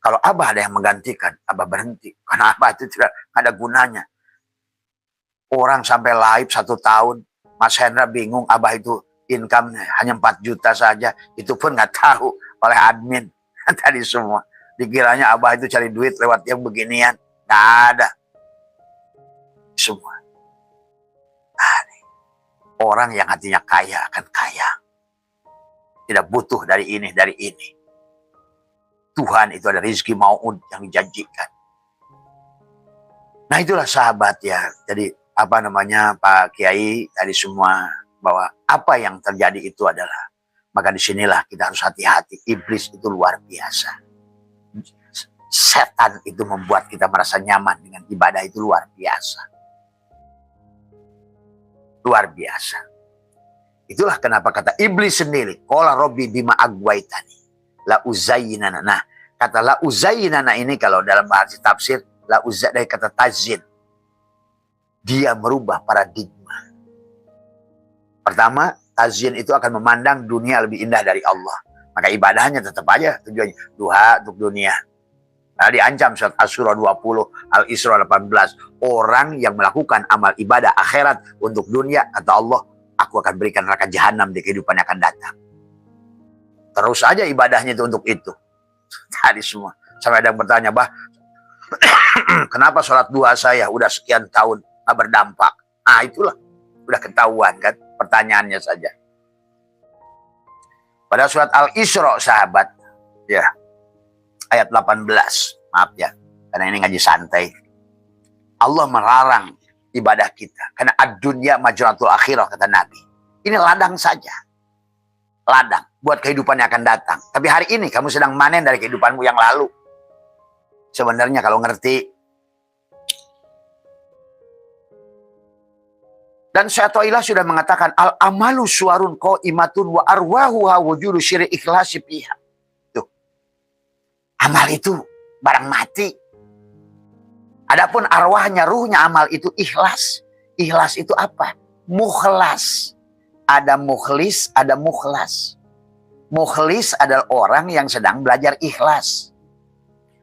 Kalau Abah ada yang menggantikan, Abah berhenti. Karena Abah itu tidak ada gunanya. Orang sampai live 1 tahun, Mas Hendra bingung Abah itu income hanya 4 juta saja. Itu pun nggak tahu oleh admin. Tadi semua. Dikiranya Abah itu cari duit lewat yang beginian. Nggak ada. Semua. Orang yang hatinya kaya akan kaya. Tidak butuh dari ini, dari ini. Tuhan itu ada rezeki mau'ud yang dijanjikan. Nah itulah sahabat ya. Jadi apa namanya Pak Kiai tadi semua. Bahwa apa yang terjadi itu adalah. Maka disinilah kita harus hati-hati. Iblis itu luar biasa. Setan itu membuat kita merasa nyaman dengan ibadah itu luar biasa. Luar biasa. Itulah kenapa kata iblis sendiri, qala rabbi bima agwaitani la uzayyinana. Nah, kata la uzayyinana ini kalau dalam bahasa tafsir la dari kata tazyin. Dia merubah paradigma. Pertama, tazyin itu akan memandang dunia lebih indah dari Allah. Maka ibadahnya tetap aja tujuannya duha untuk dunia. Nah, diancam surat Asy-Syura 20, Al-Isra 18. Orang yang melakukan amal ibadah akhirat untuk dunia, kata Allah, aku akan berikan neraka jahanam di kehidupan yang akan datang. Terus aja ibadahnya itu untuk itu. Tadi semua. Sampai ada yang bertanya, Bah, kenapa sholat duha saya udah sekian tahun gak berdampak? Ah itulah. Udah ketahuan kan pertanyaannya saja. Pada surat Al-Isra sahabat, ya. Ayat 18, maaf ya, karena ini ngaji santai. Allah melarang ibadah kita. Karena ad-dunya majratul akhirah, kata Nabi. Ini ladang saja. Ladang, buat kehidupan yang akan datang. Tapi hari ini kamu sedang manen dari kehidupanmu yang lalu. Sebenarnya kalau ngerti. Dan Syaikhullah sudah mengatakan, al-amalu suwarun qa'imatun wa arwahuha wujudu syiri ikhlasi fiha. Amal itu barang mati. Adapun arwahnya, ruhnya amal itu ikhlas. Ikhlas itu apa? Mukhlas. Ada mukhlis, ada mukhlas. Mukhlis adalah orang yang sedang belajar ikhlas.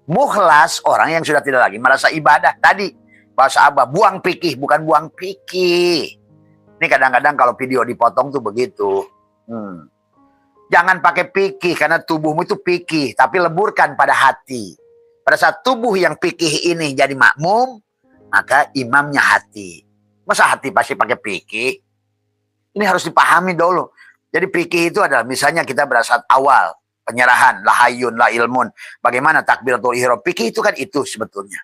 Mukhlas orang yang sudah tidak lagi merasa ibadah. Tadi bahasa Abah, buang pikih, bukan buang pikih. Ini kadang-kadang kalau video dipotong tuh begitu. Jangan pakai pikih karena tubuhmu itu pikih, tapi leburkan pada hati. Pada saat tubuh yang pikih ini jadi makmum, maka imamnya hati. Masa hati pasti pakai pikih? Ini harus dipahami dulu. Jadi pikih itu adalah misalnya kita pada saat awal penyerahan, la hayyun, la ilmun. Bagaimana takbiratul ihram? Pikih itu kan itu sebetulnya.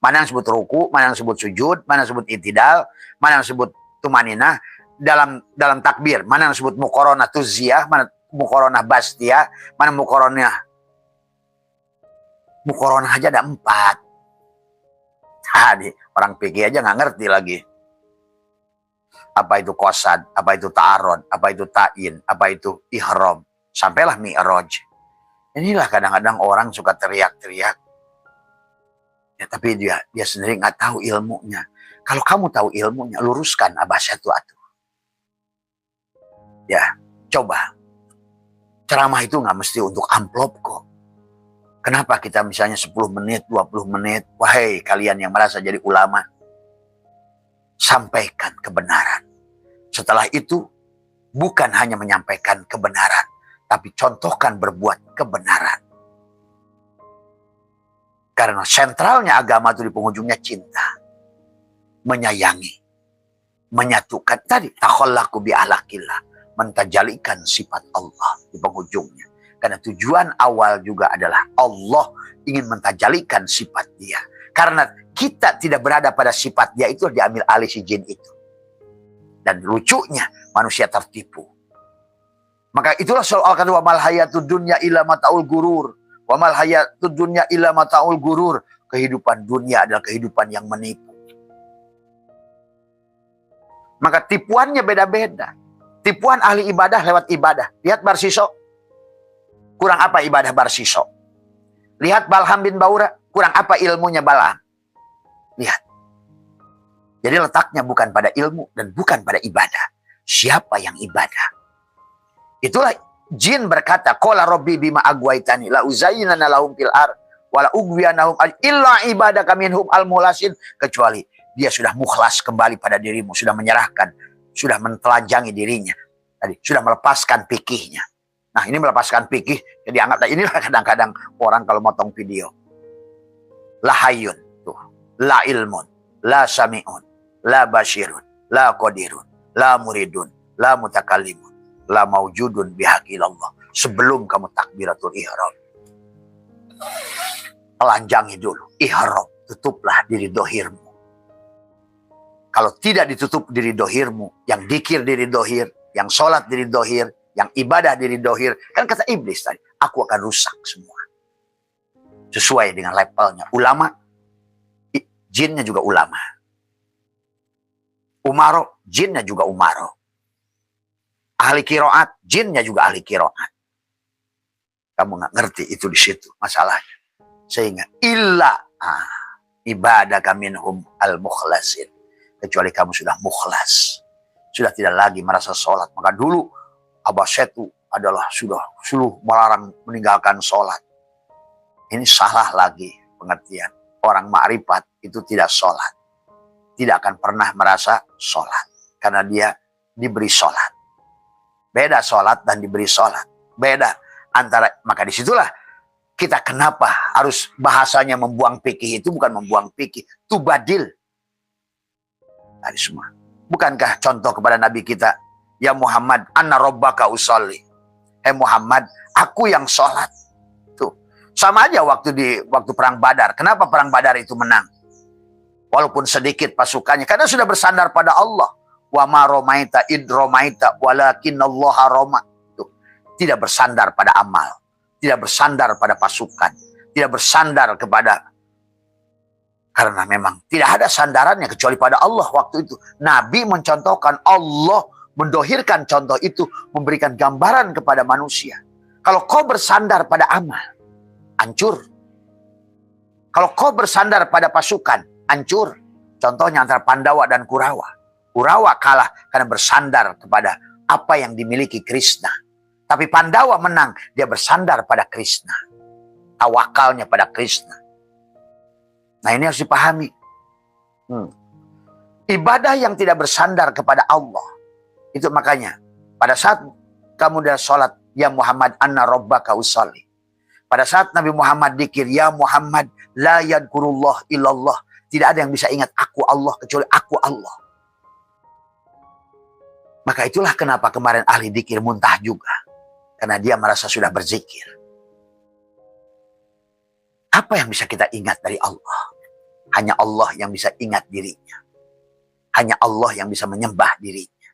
Mana yang disebut ruku, mana yang disebut sujud, mana yang disebut i'tidal, mana yang disebut tumaninah dalam takbir, mana yang disebut muqaranah tuziyah, mana muqaranah bastiyah, mana muqaranah aja ada 4. Tadi orang pikir aja nggak ngerti lagi. Apa itu qasad, apa itu ta'arud, apa itu ta'in, apa itu ihram. Sampailah mi'raj. Inilah kadang-kadang orang suka teriak-teriak. Ya, tapi dia sendiri nggak tahu ilmunya. Kalau kamu tahu ilmunya, luruskan Abah satu. Ya, coba. Ceramah itu nggak mesti untuk amplop kok. Kenapa kita misalnya 10 menit, 20 menit. Wahai kalian yang merasa jadi ulama. Sampaikan kebenaran. Setelah itu, bukan hanya menyampaikan kebenaran. Tapi contohkan berbuat kebenaran. Karena sentralnya agama itu di penghujungnya cinta. Menyayangi. Menyatukan. Tadi, takhallaku bi'alakillah. Mentajalikan sifat Allah di penghujungnya. Karena tujuan awal juga adalah Allah ingin mentajalikan sifat dia. Karena kita tidak berada pada sifat dia itu diambil alih si jin itu. Dan lucunya manusia tertipu. Maka itulah soal kata wa mal hayatud dunya illa mataul gurur. Wa mal hayatud dunya illa mataul gurur. Kehidupan dunia adalah kehidupan yang menipu. Maka tipuannya beda-beda. Tipuan ahli ibadah lewat ibadah. Lihat Barsiso. Kurang apa ibadah Barsiso? Lihat Balham bin Baura. Kurang apa ilmunya Balham? Lihat. Jadi letaknya bukan pada ilmu dan bukan pada ibadah. Siapa yang ibadah? Itulah jin berkata, qala rabbi bima agwaitani la uzayyinana lahum fil ar wala ugwiyanahum illa ibadaka minhum al-mukhlasin, kecuali dia sudah mukhlas kembali pada dirimu, sudah menyerahkan, sudah mentelanjangi dirinya, tadi sudah melepaskan fikihnya. Nah, ini melepaskan fikih, jadi anggaplah inilah kadang-kadang orang kalau motong video. La hayyun, tuh, la ilmun, la sami'un, la basyirun, la qadirun, la muridun, la mutakallimun, la maujudun bihaqilallah. Sebelum kamu takbiratul ihram, telanjangi dulu, ihram, tutuplah diri dohirmu. Kalau tidak ditutup diri dohirmu, yang dikir diri dohir, yang sholat diri dohir, yang ibadah diri dohir, kan kata iblis tadi, aku akan rusak semua. Sesuai dengan levelnya. Ulama, jinnya juga ulama. Umaro, jinnya juga umaro. Ahli kiroat, jinnya juga ahli kiroat. Kamu nggak ngerti itu di situ masalahnya. Sehingga ibadah kaminhum al-mukhlasin. Kecuali kamu sudah mukhlas. Sudah tidak lagi merasa sholat. Maka dulu Abah Setu adalah sudah melarang meninggalkan sholat. Ini salah lagi pengertian. Orang ma'rifat itu tidak sholat. Tidak akan pernah merasa sholat. Karena dia diberi sholat. Beda sholat dan diberi sholat. Beda antara, maka disitulah kita kenapa harus bahasanya membuang fikih itu bukan membuang fikih. Tubadil. Tadi semua. Bukankah contoh kepada Nabi kita, ya Muhammad, anna rabbaka usolli. Muhammad, aku yang sholat. Tuh. Sama aja waktu perang Badar. Kenapa perang Badar itu menang? Walaupun sedikit pasukannya. Karena sudah bersandar pada Allah. Wa ma romaita id romaita walakinallaha roma. Tuh. Tidak bersandar pada amal. Tidak bersandar pada pasukan. Tidak bersandar kepada, karena memang tidak ada sandarannya kecuali pada Allah waktu itu. Nabi mencontohkan, Allah mendohirkan contoh itu, memberikan gambaran kepada manusia. Kalau kau bersandar pada amal, hancur. Kalau kau bersandar pada pasukan, hancur. Contohnya antara Pandawa dan Kurawa. Kurawa kalah karena bersandar kepada apa yang dimiliki Krishna. Tapi Pandawa menang, dia bersandar pada Krishna. Tawakalnya pada Krishna. Nah, ini harus dipahami. Ibadah yang tidak bersandar kepada Allah. Itu makanya, pada saat kamu dah sholat, ya Muhammad, anna rabbaka usolli. Pada saat Nabi Muhammad dikir, ya Muhammad, la yadkurullah illallah. Tidak ada yang bisa ingat aku Allah, kecuali aku Allah. Maka itulah kenapa kemarin ahli dikir muntah juga. Karena dia merasa sudah berzikir. Apa yang bisa kita ingat dari Allah? Hanya Allah yang bisa ingat dirinya. Hanya Allah yang bisa menyembah dirinya.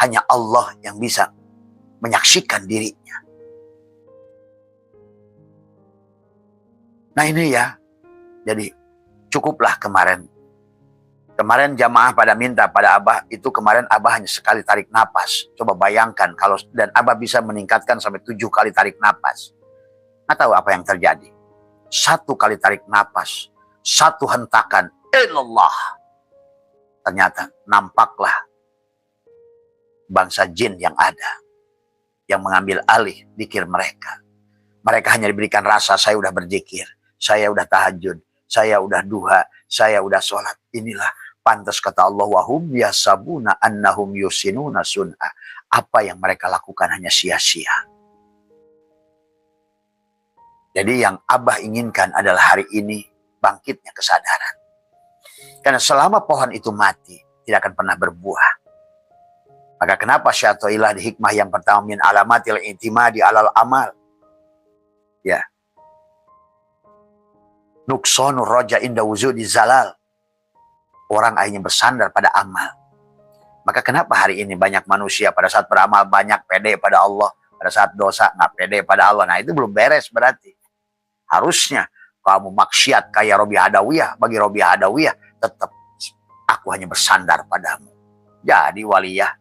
Hanya Allah yang bisa menyaksikan dirinya. Nah ini ya. Jadi cukuplah kemarin. Kemarin jamaah pada minta pada Abah, itu kemarin Abah hanya sekali tarik napas. Coba bayangkan kalau, dan Abah bisa meningkatkan sampai 7 kali tarik napas. Nggak tahu apa yang terjadi. 1 kali tarik napas, 1 hentakan, ilallah. Ternyata nampaklah bangsa jin yang ada, yang mengambil alih zikir mereka. Mereka hanya diberikan rasa, saya udah berzikir, saya udah tahajud, saya udah duha, saya udah sholat. Inilah pantas kata Allah, wahum yasabuna annahum yusinuna sun'a. Apa yang mereka lakukan hanya sia-sia. Jadi yang Abah inginkan adalah hari ini bangkitnya kesadaran. Karena selama pohon itu mati, tidak akan pernah berbuah. Maka kenapa syatoilah di hikmah yang pertama, min alamatil intimadi alal amal. Ya. Nuksonu roja inda wuzudi zalal. Orang akhirnya bersandar pada amal. Maka kenapa hari ini banyak manusia pada saat beramal banyak pede pada Allah, pada saat dosa nggak pede pada Allah. Nah itu belum beres berarti. Harusnya kamu maksiat kayak Robiah Adawiyah, bagi Robiah Adawiyah tetap aku hanya bersandar padamu. Jadi waliyah.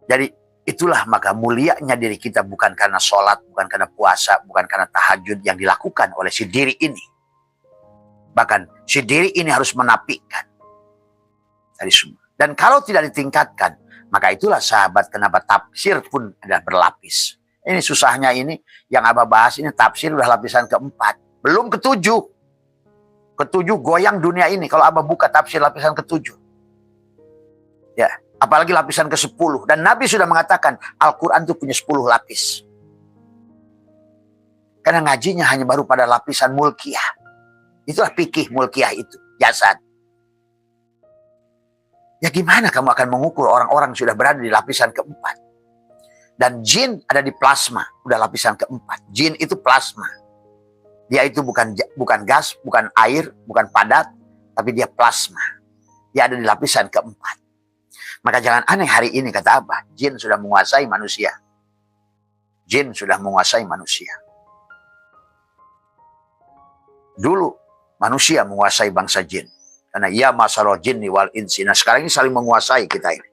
Jadi itulah maka mulianya diri kita bukan karena sholat, bukan karena puasa, bukan karena tahajud yang dilakukan oleh si diri ini. Bahkan si diri ini harus menapikan dari semua. Dan kalau tidak ditingkatkan, maka itulah sahabat kenapa tafsir pun adalah berlapis. Ini susahnya ini, yang Abah bahas ini tafsir udah lapisan keempat. Belum ketujuh. Ketujuh goyang dunia ini. Kalau Abah buka tafsir lapisan ketujuh. Ya, apalagi lapisan ke-10. Dan Nabi sudah mengatakan, Al-Quran itu punya 10 lapis. Karena ngajinya hanya baru pada lapisan mulkiyah. Itulah fikih mulkiyah itu, jasad. Ya gimana kamu akan mengukur orang-orang sudah berada di lapisan keempat? Dan jin ada di plasma, udah lapisan keempat. Jin itu plasma. Dia itu bukan gas, bukan air, bukan padat, tapi dia plasma. Dia ada di lapisan keempat. Maka jangan aneh hari ini kata Abah, jin sudah menguasai manusia. Jin sudah menguasai manusia. Dulu manusia menguasai bangsa jin. Karena ya masyarul jinni wal insi. Nah sekarang ini saling menguasai kita ini.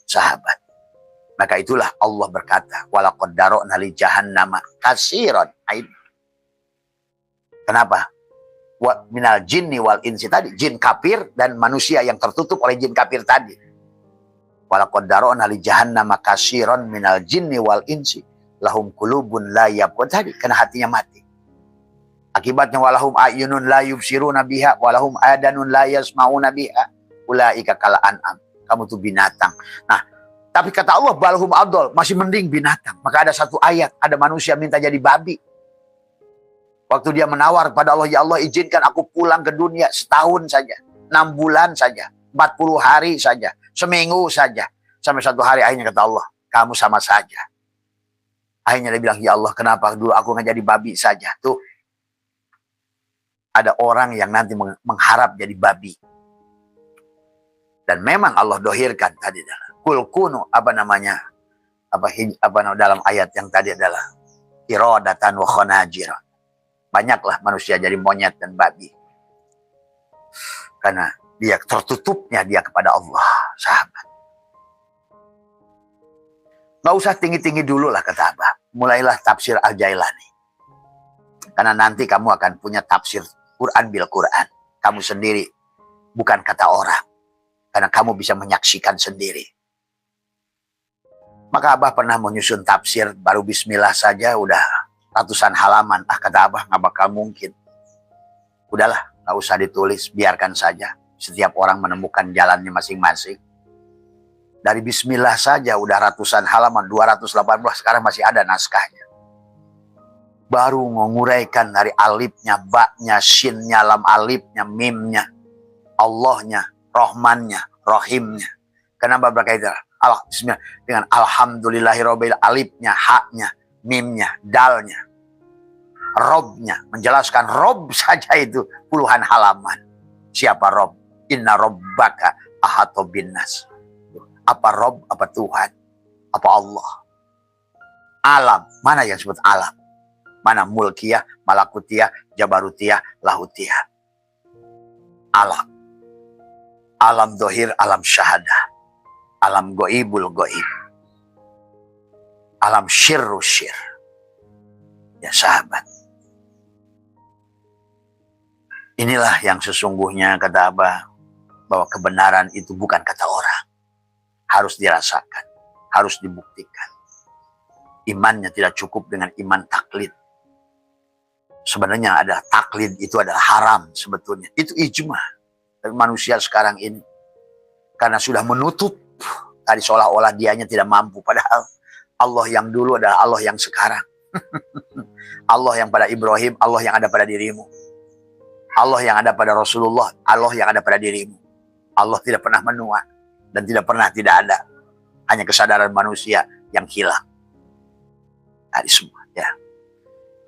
Sahabat. Maka itulah Allah berkata, walaqad dara'na li jahannama katsiran. Kenapa? Wa minal jinni wal insi tadi, jin kafir dan manusia yang tertutup oleh jin kafir tadi. Walaqad dara'na li jahannama katsiran minal jinni wal insi lahum qulubun la yafqahun tadi, karena hatinya mati. Akibatnya walahum ayunun la yubsiruna biha walahum adanun la yasmauna biha ulaika kal an'am. Kamu tuh binatang. Nah, tapi kata Allah balhum adol, masih mending binatang. Maka ada satu ayat, ada manusia minta jadi babi. Waktu dia menawar pada Allah, ya Allah izinkan aku pulang ke dunia setahun saja, 6 bulan saja, 40 hari saja, seminggu saja. Sampai satu hari akhirnya kata Allah, kamu sama saja. Akhirnya dia bilang, ya Allah kenapa dulu aku nggak jadi babi saja. Tuh, ada orang yang nanti mengharap jadi babi. Dan memang Allah dohirkan tadi dalam kul kunu dalam ayat yang tadi adalah iradatan wa khanajira. Banyaklah manusia jadi monyet dan babi. Karena dia tertutupnya dia kepada Allah, sahabat. Nggak usah tinggi-tinggi dulu lah kata Abah. Mulailah tafsir Al-Jailani. Karena nanti kamu akan punya tafsir Quran bil Quran. Kamu sendiri, bukan kata orang. Karena kamu bisa menyaksikan sendiri. Maka Abah pernah menyusun tafsir, baru bismillah saja udah ratusan halaman. Kata Abah, nggak bakal mungkin. Udahlah, nggak usah ditulis, biarkan saja. Setiap orang menemukan jalannya masing-masing. Dari bismillah saja udah ratusan halaman, 218, sekarang masih ada naskahnya. Baru menguraikan dari alifnya, baknya, shinnya, lam alifnya, mimnya, Allahnya, Rahmannya, Rahimnya. Kenapa berkaitan? Bismillah dengan alhamdulillahirabbil alifnya, haknya, mimnya, dalnya, Robnya, menjelaskan Rob saja itu puluhan halaman. Siapa Rob? Inna Rabbaka ahata binnas. Apa Rob? Apa Tuhan? Apa Allah? Alam. Mana yang disebut alam? Mana mulkiyah, malakutiyah, jabarutiyah, lahutiyah. Alam. Alam dohir, alam syahadah. Alam goibul goib. Alam syirru syir. Ya sahabat. Inilah yang sesungguhnya kata Abah, bahwa kebenaran itu bukan kata orang. Harus dirasakan. Harus dibuktikan. Imannya tidak cukup dengan iman taklid. Sebenarnya ada taklid itu adalah haram sebetulnya. Itu ijma. Tapi manusia sekarang ini. Karena sudah menutup. Tadi seolah-olah dianya tidak mampu. Padahal Allah yang dulu adalah Allah yang sekarang. Allah yang pada Ibrahim, Allah yang ada pada dirimu. Allah yang ada pada Rasulullah, Allah yang ada pada dirimu. Allah tidak pernah menua. Dan tidak pernah tidak ada. Hanya kesadaran manusia yang hilang. Tadi semua ya.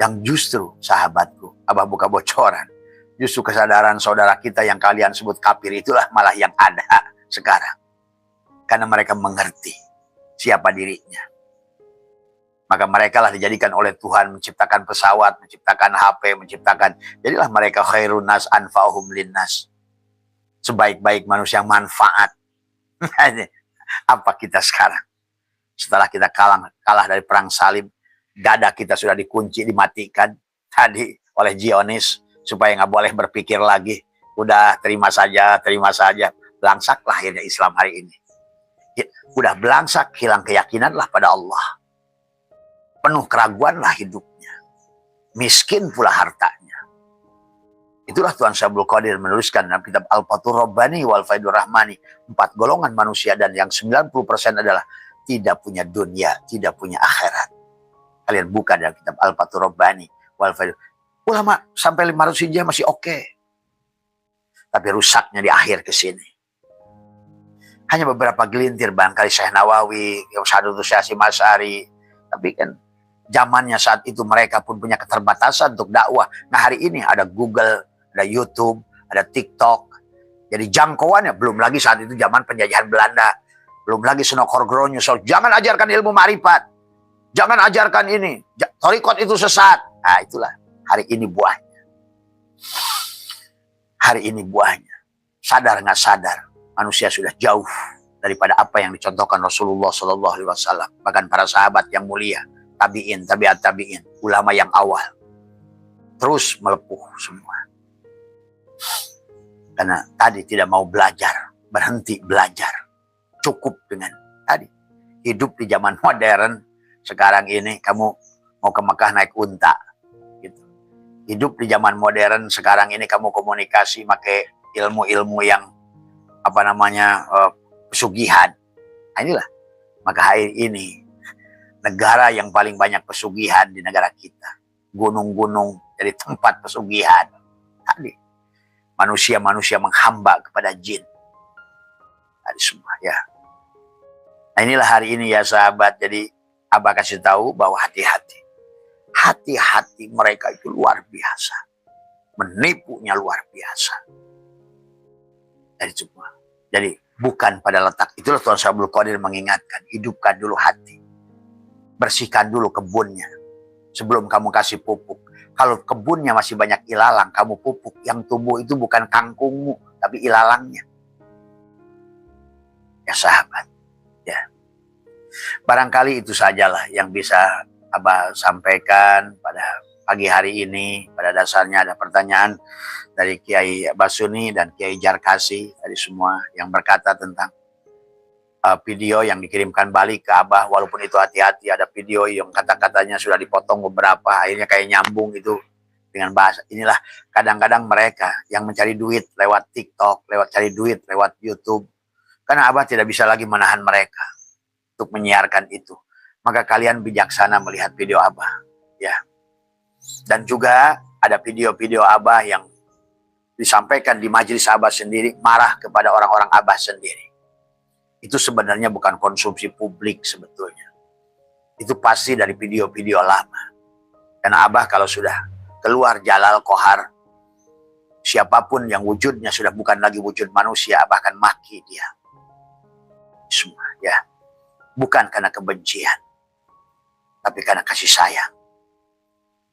Yang justru sahabatku, Abah buka bocoran. Justru kesadaran saudara kita yang kalian sebut kafir itulah malah yang ada sekarang. Karena mereka mengerti siapa dirinya. Maka mereka lah dijadikan oleh Tuhan menciptakan pesawat, menciptakan HP, menciptakan. Jadilah mereka khairun nas anfa'uhum linnas. Sebaik-baik manusia yang manfaat. Apa kita sekarang? Setelah kita kalah dari perang salib, dada kita sudah dikunci, dimatikan tadi oleh Zionis supaya nggak boleh berpikir lagi. Udah terima saja. Belangsaklah akhirnya Islam hari ini. Udah belangsak, hilang keyakinanlah pada Allah. Penuh keraguanlah hidupnya. Miskin pula hartanya. Itulah Tuan Syabul Qadir menuliskan dalam kitab Al-Fathur Rabbani wal Faidur Rahmani. 4 golongan manusia dan yang 90% adalah tidak punya dunia, tidak punya akhirat. Kalian buka dalam kitab Al-Fathur Rabbani wal Faidur. Ulama sampai 500 Hijriah masih oke. Tapi rusaknya di akhir ke sini. Hanya beberapa gelintir barangkali Syekh Nawawi, Sadutus Yasin Masari. Tapi kan zamannya saat itu mereka pun punya keterbatasan untuk dakwah. Nah hari ini ada Google, ada YouTube, ada TikTok. Jadi jangkauannya belum lagi saat itu zaman penjajahan Belanda. Belum lagi Senokor Gronyo. Jangan ajarkan ilmu marifat. Jangan ajarkan ini. Thariqat itu sesat. Nah itulah hari ini buahnya. Hari ini buahnya. Sadar nggak sadar. Manusia sudah jauh daripada apa yang dicontohkan Rasulullah SAW. Bahkan para sahabat yang mulia. Tabi'in, tabi'at tabi'in, ulama yang awal. Terus melepuh semua. Karena tadi tidak mau belajar, berhenti belajar. Cukup dengan tadi. Hidup di zaman modern, sekarang ini kamu mau ke Mekah naik unta. Gitu. Hidup di zaman modern, sekarang ini kamu komunikasi pakai ilmu-ilmu yang pesugihan. Nah, inilah. Maka hari ini negara yang paling banyak pesugihan di negara kita. Gunung-gunung jadi tempat pesugihan. Tadi. Manusia-manusia menghamba kepada jin. Tadi semua ya. Nah inilah hari ini ya sahabat. Jadi Abah kasih tahu bahwa hati-hati. Hati-hati mereka itu luar biasa. Menipunya luar biasa. Dari semua. Jadi bukan pada letak. Itulah Tuan Syabul Qadir mengingatkan. Hidupkan dulu hati. Bersihkan dulu kebunnya sebelum kamu kasih pupuk. Kalau kebunnya masih banyak ilalang, kamu pupuk. Yang tumbuh itu bukan kangkungmu, tapi ilalangnya. Ya sahabat. Ya. Barangkali itu sajalah yang bisa Abah sampaikan pada pagi hari ini. Pada dasarnya ada pertanyaan dari Kiai Basuni dan Kiai Jarkasi. Tadi semua yang berkata tentang video yang dikirimkan balik ke Abah, walaupun itu hati-hati, ada video yang kata-katanya sudah dipotong beberapa, akhirnya kayak nyambung itu dengan bahasa. Inilah kadang-kadang mereka yang mencari duit lewat TikTok, cari duit lewat YouTube, karena Abah tidak bisa lagi menahan mereka untuk menyiarkan itu. Maka kalian bijaksana melihat video Abah, ya. Dan juga ada video-video Abah yang disampaikan di majelis Abah sendiri, marah kepada orang-orang Abah sendiri. Itu sebenarnya bukan konsumsi publik sebetulnya. Itu pasti dari video-video lama. Karena Abah kalau sudah keluar Jalal Kohar, siapapun yang wujudnya sudah bukan lagi wujud manusia, Abah akan maki dia. Semua ya. Bukan karena kebencian, tapi karena kasih sayang.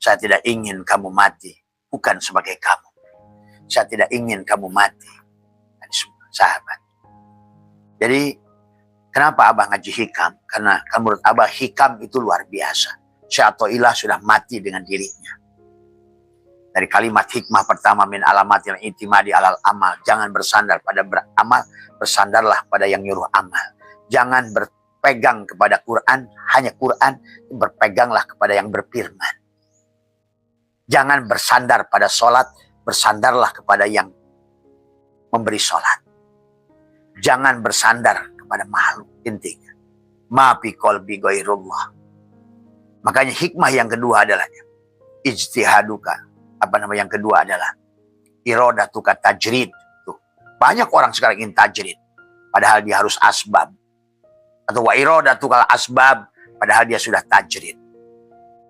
Saya tidak ingin kamu mati, bukan sebagai kamu. Saya tidak ingin kamu mati. Semua sahabat. Jadi, kenapa Abah ngaji hikam? Karena menurut Abah hikam itu luar biasa. Syai'atullah sudah mati dengan dirinya. Dari kalimat hikmah pertama min alamatil itimadi alal amal. Jangan bersandar pada beramal, bersandarlah pada yang nyuruh amal. Jangan berpegang kepada Quran, hanya Quran, berpeganglah kepada yang berfirman. Jangan bersandar pada sholat, bersandarlah kepada yang memberi sholat. Jangan bersandar kepada makhluk, intinya. Ma fi qalbi ghairullah. Makanya hikmah yang kedua adalah ijtihaduka. Yang kedua adalah iradatuka tajrid. Tuh. Banyak orang sekarang ingin tajrid, padahal dia harus asbab. Atau wa iradatuka asbab, padahal dia sudah tajrid.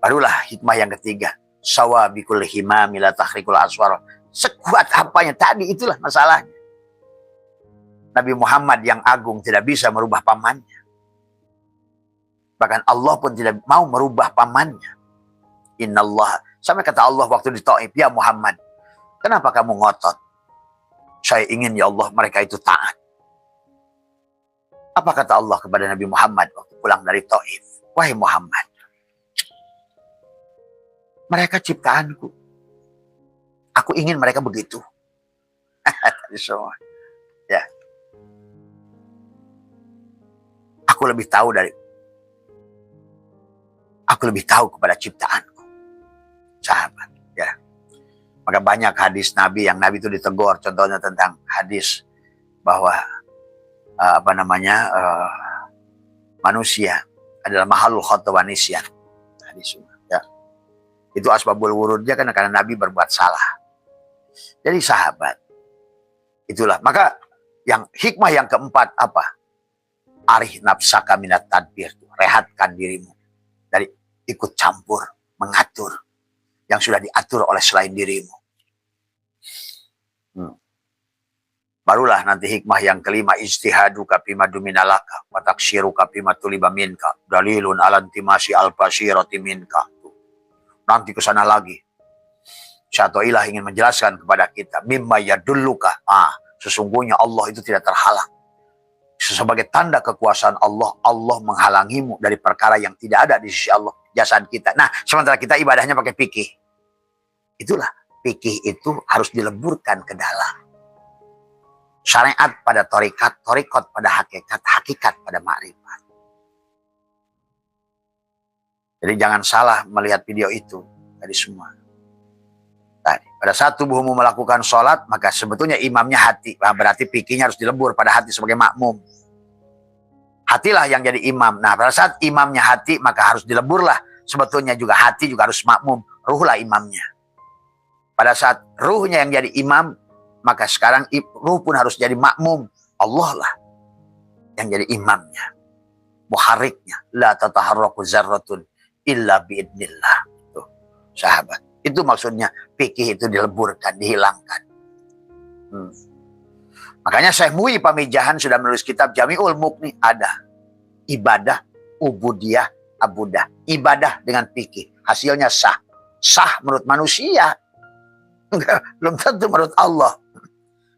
Barulah hikmah yang ketiga. Sawabikul himami la tahrikul aswar. Sekuat apanya tadi, itulah masalahnya. Nabi Muhammad yang agung tidak bisa merubah pamannya. Bahkan Allah pun tidak mau merubah pamannya. Innallah. Sampai kata Allah waktu di Taif, ya Muhammad, kenapa kamu ngotot? Saya ingin ya Allah mereka itu taat. Apa kata Allah kepada Nabi Muhammad waktu pulang dari Taif? Wahai Muhammad, mereka ciptaanku. Aku ingin mereka begitu. Tadi semua. Ya. Aku lebih tahu kepada ciptaanku. Sahabat, ya. Maka banyak hadis Nabi yang Nabi itu ditegur, contohnya tentang hadis bahwa manusia adalah mahalul khata wa nisyan. Hadis, ya. Itu asbabul wurudnya karena Nabi berbuat salah. Jadi sahabat, itulah. Maka yang hikmah yang keempat apa? Arih nafsaka minat tadbir. Rehatkan dirimu dari ikut campur, mengatur yang sudah diatur oleh selain dirimu. Barulah nanti hikmah yang kelima, ijtihaduka fima duminalaka wa taksyiruka fima tuliba minka dalilun ala intimasi al-basirati minka. Nanti ke sana lagi. Syatoilah ingin menjelaskan kepada kita mimma yadulluka. Sesungguhnya Allah itu tidak terhalang. Sebagai tanda kekuasaan Allah, Allah menghalangimu dari perkara yang tidak ada di sisi Allah, jasad kita. Nah, sementara kita ibadahnya pakai fikih. Itulah, fikih itu harus dileburkan ke dalam. Syariat pada torikat, torikot pada hakikat, hakikat pada makrifat. Jadi jangan salah melihat video itu tadi semua. Tadi, pada saat tubuhmu melakukan sholat, maka sebetulnya imamnya hati. Berarti fikihnya harus dilebur pada hati sebagai makmum. Hatilah yang jadi imam. Nah, pada saat imamnya hati, maka harus dileburlah. Sebetulnya juga hati juga harus makmum. Ruhlah imamnya. Pada saat ruhnya yang jadi imam, maka sekarang ruh pun harus jadi makmum. Allah lah yang jadi imamnya. Muharriknya. La tataharraku zarratun illa biidnillah. Tuh, sahabat. Itu maksudnya fikih itu dileburkan, dihilangkan. Makanya Syekh Mu'i Pamijahan sudah menulis kitab Jami'ul Muqni. Ada ibadah, ubudiyah, abudah. Ibadah dengan fikih. Hasilnya sah. Sah menurut manusia. Belum tentu menurut Allah.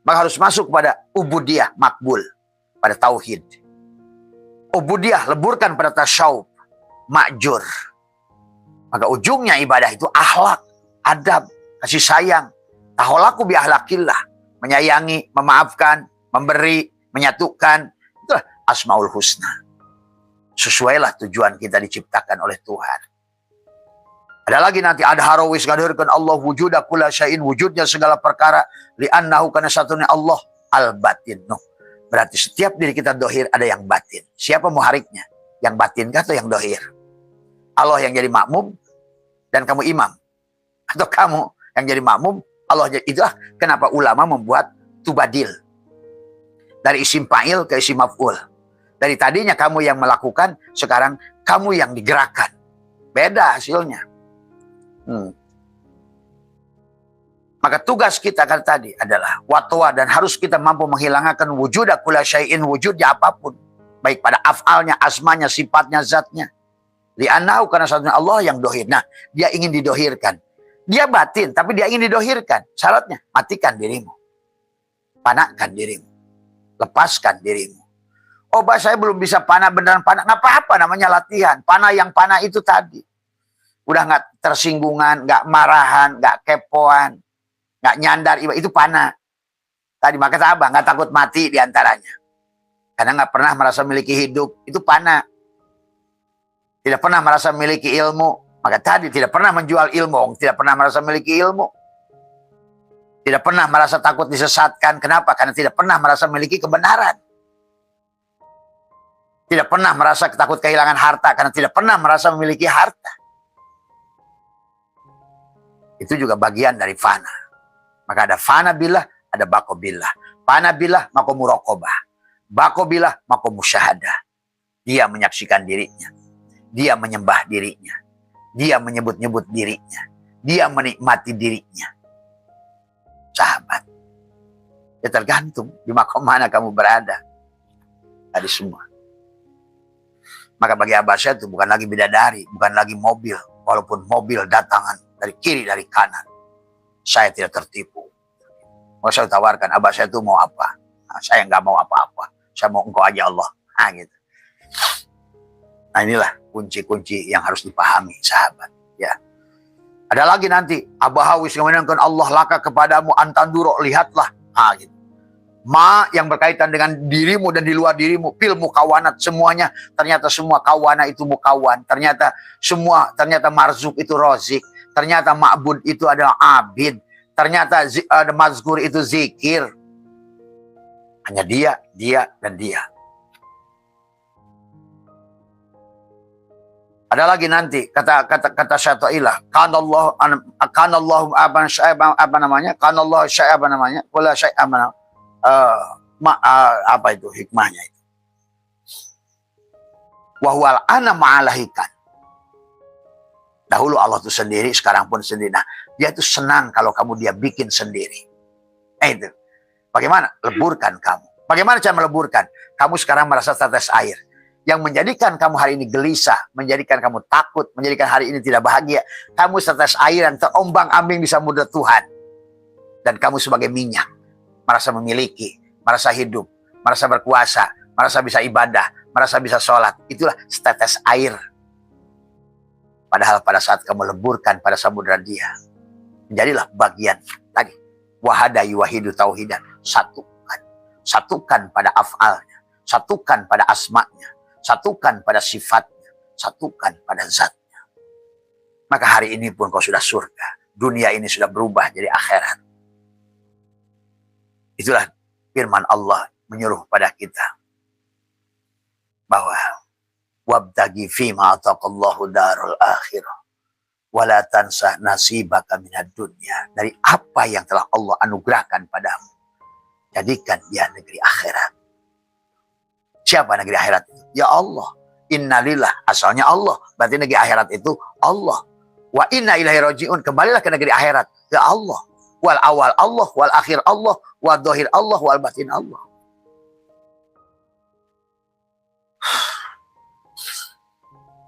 Maka harus masuk pada ubudiyah, makbul. Pada tauhid. Ubudiyah, leburkan pada tasyawuf, ma'jur. Maka ujungnya ibadah itu akhlak, adab, kasih sayang. Taholaku bi ahlakillah. Menyayangi, memaafkan, memberi, menyatukan. Itulah Asmaul Husna. Sesuailah tujuan kita diciptakan oleh Tuhan. Ada lagi nanti ada harawis ngadarkan Allah wujuda kulla syai'in, wujudnya segala perkara, li'annahu kana satunya Allah al-batin. Berarti setiap diri kita dohir ada yang batin. Siapa muhariknya? Yang batin atau yang dohir? Allah yang jadi makmum dan kamu imam. Atau kamu yang jadi makmum, Allah jadi. Itulah kenapa ulama membuat tubadil. Dari isim fa'il ke isim maf'ul. Dari tadinya kamu yang melakukan, sekarang kamu yang digerakkan. Beda hasilnya. Maka tugas kita kan tadi adalah watwa, dan harus kita mampu menghilangkan wujuda kulla syai'in, wujudnya apapun. Baik pada af'alnya, asmanya, sifatnya, zatnya. Li'annahu karena satunya Allah yang dohir. Nah, dia ingin didohirkan. Dia batin, tapi dia ingin didohirkan. Syaratnya, matikan dirimu. Panakkan dirimu. Lepaskan dirimu. Oh, saya belum bisa panah, beneran panah. Nggak apa-apa, namanya latihan. Panah yang panah itu tadi. Udah nggak tersinggungan, nggak marahan, nggak kepoan, nggak nyandar. Itu panah. Tadi maka apa? Nggak takut mati diantaranya. Karena nggak pernah merasa memiliki hidup. Itu panah. Tidak pernah merasa memiliki ilmu. Maka tadi tidak pernah menjual ilmu, tidak pernah merasa memiliki ilmu. Tidak pernah merasa takut disesatkan. Kenapa? Karena tidak pernah merasa memiliki kebenaran. Tidak pernah merasa takut kehilangan harta, karena tidak pernah merasa memiliki harta. Itu juga bagian dari fana. Maka ada fana billah, ada bako billah. Fana billah, maka muraqabah. Bako billah, maka musyahadah. Dia menyaksikan dirinya. Dia menyembah dirinya. Dia menyebut-nyebut dirinya. Dia menikmati dirinya. Ya tergantung di makom mana kamu berada. Tadi semua. Maka bagi Abah saya itu bukan lagi bidadari, bukan lagi mobil. Walaupun mobil datangan dari kiri, dari kanan. Saya tidak tertipu. Mau saya tawarkan, Abah saya itu mau apa? Nah, saya nggak mau apa-apa. Saya mau engkau aja Allah. Nah, gitu. Nah inilah kunci-kunci yang harus dipahami sahabat. Ya. Ada lagi nanti. Abah hawis mengenangkan Allah laka kepadamu antanduro, lihatlah. Nah, gitu. Ma yang berkaitan dengan dirimu dan di luar dirimu, pil mukawanat semuanya, ternyata semua kawana itu mukawan, ternyata marzuk itu rozik, ternyata ma'bud itu adalah abid, ternyata ada mazkur itu zikir. Hanya dia dan dia. Ada lagi nanti kata Syai'illah, kanallahu apa namanya? Kanallahu syai'a apa namanya? Wala syai'a apa itu hikmahnya itu? Wahwal ana ma'alahikan. Dahulu Allah itu sendiri, sekarang pun sendiri. Nah, dia itu senang kalau kamu dia bikin sendiri. Itu. Bagaimana? Leburkan kamu. Bagaimana cara meleburkan? Kamu sekarang merasa tetes air. Yang menjadikan kamu hari ini gelisah, menjadikan kamu takut, menjadikan hari ini tidak bahagia. Kamu setetes air yang terombang-ambing di samudera Tuhan. Dan kamu sebagai minyak. Merasa memiliki, merasa hidup, merasa berkuasa, merasa bisa ibadah, merasa bisa sholat. Itulah setetes air. Padahal pada saat kamu leburkan pada samudera dia, menjadilah bagian tadi. Wahada yuwahidu tauhidan. Satukan. Satukan pada af'alnya. Satukan pada asma'nya. Satukan pada sifatnya. Satukan pada zatnya. Maka hari ini pun kau sudah surga. Dunia ini sudah berubah jadi akhirat. Itulah firman Allah menyuruh pada kita bahwa wabtagi fima ataqallahu darul akhirah wala tansa nasibaka minad dunya. Dari apa yang telah Allah anugerahkan padamu, jadikan dia negeri akhirat. Siapa negeri akhirat itu? Ya Allah. Innalillah, asalnya Allah. Berarti negeri akhirat itu Allah. Wa inna ilaihi raji'un, kembalilah ke negeri akhirat. Ya Allah. Wal awal Allah, wal akhir Allah, wal dhahir Allah, wal batin Allah.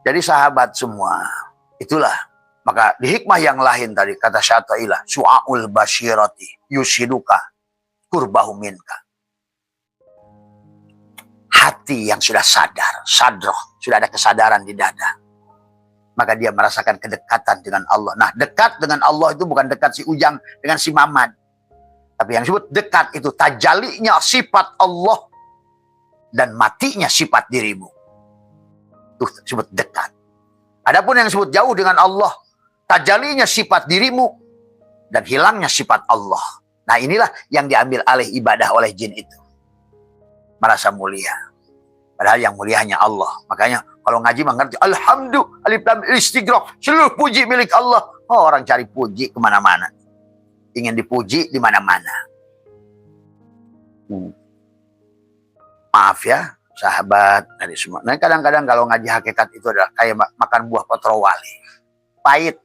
Jadi sahabat semua, itulah. Maka di hikmah yang lain tadi, kata Syai'illah, su'aul basyirati yusiduka kurbahu minka. Hati yang sudah sadar, sadroh, sudah ada kesadaran di dada. Maka dia merasakan kedekatan dengan Allah. Nah, dekat dengan Allah itu bukan dekat si Ujang dengan si Maman. Tapi yang disebut dekat itu tajalinya sifat Allah dan matinya sifat dirimu. Itu disebut dekat. Adapun yang disebut jauh dengan Allah, tajalinya sifat dirimu dan hilangnya sifat Allah. Nah, inilah yang diambil alih ibadah oleh jin itu. Merasa mulia. Padahal yang mulia hanya Allah. Makanya kalau ngaji mengerti, alhamdulillah, alif lam istighraq, seluruh puji milik Allah. Oh, orang cari puji kemana-mana. Ingin dipuji di mana-mana. Maaf ya, sahabat dari semua. Nah, kadang-kadang kalau ngaji hakikat itu adalah kayak makan buah kotrowali. Pahit.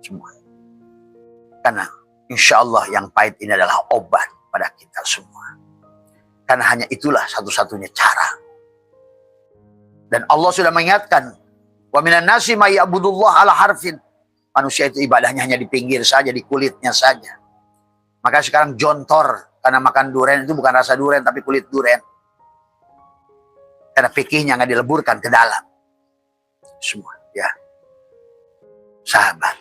Semua. Karena insya Allah yang pahit ini adalah obat pada kita semua. Karena hanya itulah satu-satunya cara. Dan Allah sudah mengingatkan, wa minan nasi may ya'budullah ala harfin. Manusia itu ibadahnya hanya di pinggir saja, di kulitnya saja. Maka sekarang jontor karena makan durian itu bukan rasa durian tapi kulit durian. Karena fikihnya nggak dileburkan ke dalam. Semua, ya. Sahabat.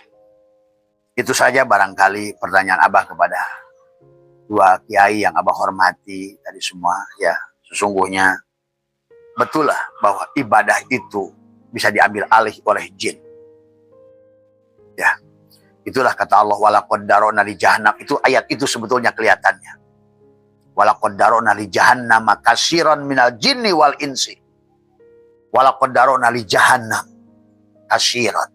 Itu saja barangkali pertanyaan Abah kepada dua kiai yang Abah hormati tadi semua, ya. Sesungguhnya betul lah bahwa ibadah itu bisa diambil alih oleh jin. Ya. Itulah kata Allah, walaqad darona li jahannam. Itu ayat itu sebetulnya kelihatannya. Walaqad darona li jahannam katsiran minal jinni wal insi. Walaqad darona li jahannam katsiran.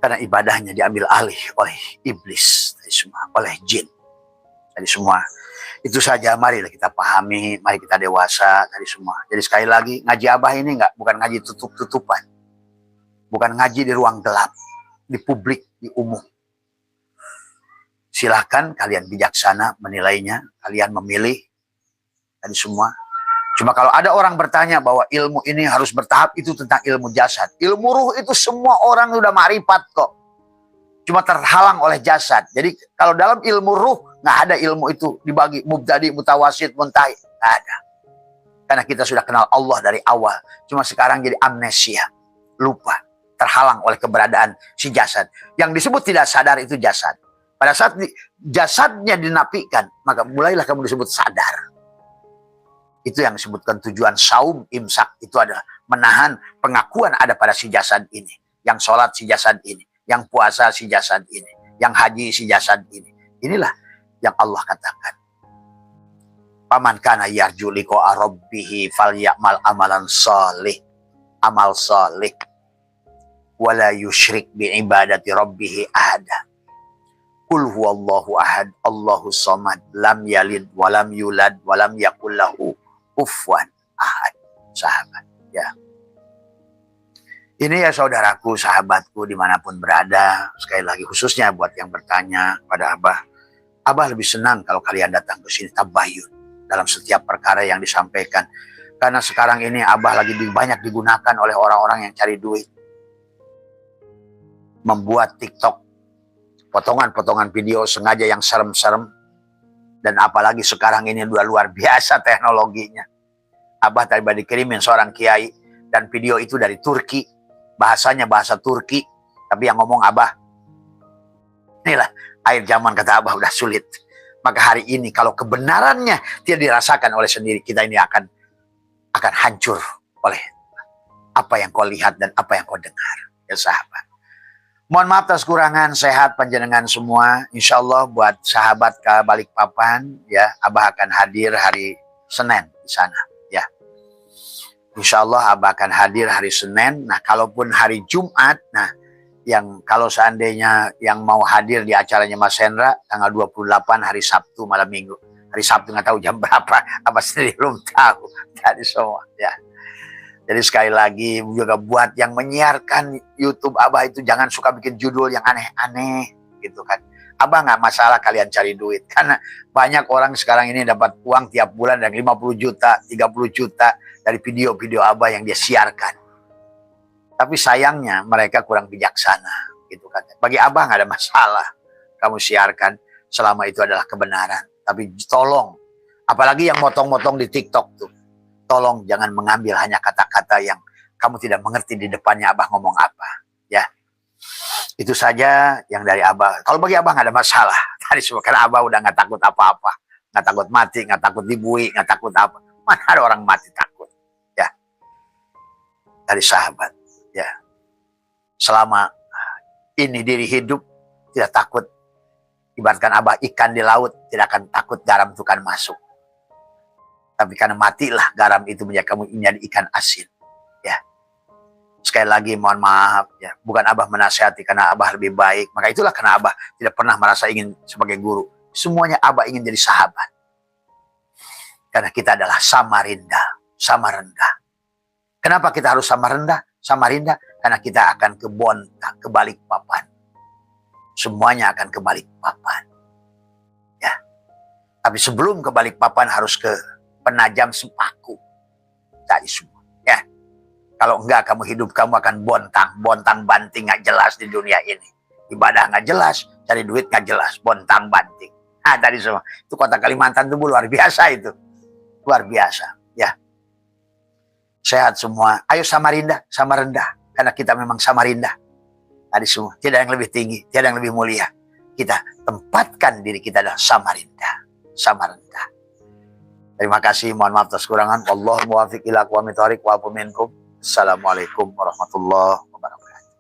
Karena ibadahnya diambil alih oleh iblis tadi semua, oleh jin tadi semua. Itu saja, marilah kita pahami, mari kita dewasa tadi semua. Jadi sekali lagi, ngaji Abah ini bukan ngaji tutup-tutupan. Bukan ngaji di ruang gelap, di publik, di umum. Silahkan kalian bijaksana menilainya, kalian memilih dan semua. Cuma kalau ada orang bertanya bahwa ilmu ini harus bertahap, itu tentang ilmu jasad. Ilmu ruh itu semua orang sudah ma'rifat kok. Cuma terhalang oleh jasad. Jadi kalau dalam ilmu ruh, nggak ada ilmu itu dibagi mubtadi, mutawasid, muntahi. Nggak ada. Karena kita sudah kenal Allah dari awal. Cuma sekarang jadi amnesia. Lupa. Terhalang oleh keberadaan si jasad. Yang disebut tidak sadar itu jasad. Pada saat jasadnya dinafikan, maka mulailah kamu disebut sadar. Itu yang disebutkan tujuan saum, imsak. Itu adalah menahan pengakuan ada pada si jasad ini. Yang sholat si jasad ini. Yang puasa si jasad ini. Yang haji si jasad ini. Inilah yang Allah katakan. Paman kana yarju liqa'a rabbih falyamal amalan shalih. Amal shalih. Wala yusyrik bi'ibadati rabbih ahada. Qul huwallahu ahad. Allahu samad. Lam yalid walam yulad walam yakul lahu kufuwan ahad. Sahabat, ya. Ini ya saudaraku, sahabatku dimanapun berada. Sekali lagi khususnya buat yang bertanya pada Abah. Abah lebih senang kalau kalian datang ke sini tabayun dalam setiap perkara yang disampaikan. Karena sekarang ini Abah lagi banyak digunakan oleh orang-orang yang cari duit. Membuat TikTok, potongan-potongan video sengaja yang serem-serem. Dan apalagi sekarang ini udah luar biasa teknologinya. Abah tadi dikirimin seorang kiai dan video itu dari Turki. Bahasanya bahasa Turki. Tapi yang ngomong Abah. Inilah akhir zaman kata Abah udah sulit. Maka hari ini kalau kebenarannya tidak dirasakan oleh sendiri, kita ini akan hancur oleh apa yang kau lihat dan apa yang kau dengar. Ya sahabat. Mohon maaf atas kurangan, sehat panjenengan semua. Insya Allah buat sahabat ke Balikpapan, ya, Abah akan hadir hari Senin di sana, ya. Insya Allah Abah akan hadir hari Senin. Nah, kalaupun hari Jumat, nah, yang kalau seandainya yang mau hadir di acaranya Mas Hendra, tanggal 28 hari Sabtu malam Minggu. Hari Sabtu nggak tahu jam berapa, Abah sendiri belum tahu. Tadi semua, ya. Jadi sekali lagi juga buat yang menyiarkan YouTube Abah itu jangan suka bikin judul yang aneh-aneh gitu kan. Abah nggak masalah kalian cari duit. Karena banyak orang sekarang ini dapat uang tiap bulan dari 50 juta, 30 juta dari video-video Abah yang dia siarkan. Tapi sayangnya mereka kurang bijaksana gitu kan. Bagi Abah nggak ada masalah kamu siarkan selama itu adalah kebenaran. Tapi tolong, apalagi yang motong-motong di TikTok tuh. Tolong jangan mengambil hanya kata-kata yang kamu tidak mengerti di depannya Abah ngomong apa. Ya, itu saja yang dari Abah. Kalau bagi Abah nggak ada masalah. Tadi semua karena Abah udah nggak takut apa-apa, nggak takut mati, nggak takut dibui, nggak takut apa. Mana ada orang mati takut? Ya, dari sahabat. Ya, selama ini diri hidup tidak takut. Ibaratkan Abah ikan di laut tidak akan takut garam itu kan masuk. Tapi karena matilah garam itu menjadi ikan asin. Ya. Sekali lagi mohon maaf ya, bukan Abah menasihati karena Abah lebih baik. Maka itulah karena Abah tidak pernah merasa ingin sebagai guru. Semuanya Abah ingin jadi sahabat. Karena kita adalah sama rendah. Kenapa kita harus sama rendah? Sama rendah karena kita akan ke Bontang, ke Balikpapan. Semuanya akan ke Balikpapan. Ya. Tapi sebelum ke Balikpapan harus ke Penajam Sepaku. Tadi semua. Ya. Kalau enggak kamu hidup kamu akan bontang banting nggak jelas di dunia ini. Ibadah nggak jelas, cari duit nggak jelas, bontang banting. Ah tadi semua. Itu kota Kalimantan itu luar biasa itu. Luar biasa, ya. Sehat semua. Ayo sama rendah. Karena kita memang sama rendah. Tadi semua. Tidak yang lebih tinggi, tidak yang lebih mulia. Kita tempatkan diri kita adalah sama rendah. Terima kasih, mohon maaf atas kurangan. Wallahu muwaffiq ila aqwamit thoriq wa minkum. Assalamualaikum warahmatullahi wabarakatuh.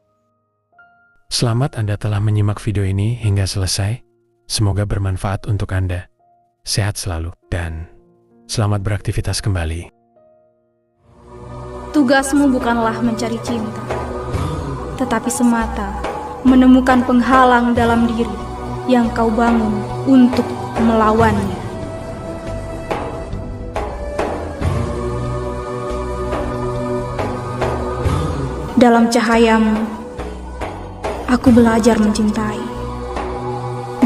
Selamat Anda telah menyimak video ini hingga selesai. Semoga bermanfaat untuk Anda. Sehat selalu dan selamat beraktivitas kembali. Tugasmu bukanlah mencari cinta, tetapi semata menemukan penghalang dalam diri yang kau bangun untuk melawannya. Dalam cahayamu, aku belajar mencintai.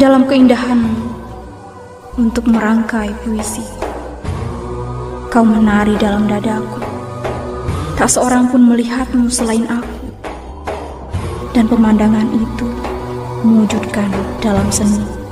dalam keindahanmu untuk merangkai puisi. Kau menari dalam dadaku. Tak seorang pun melihatmu selain aku. Dan pemandangan itu mewujudkan dalam seni.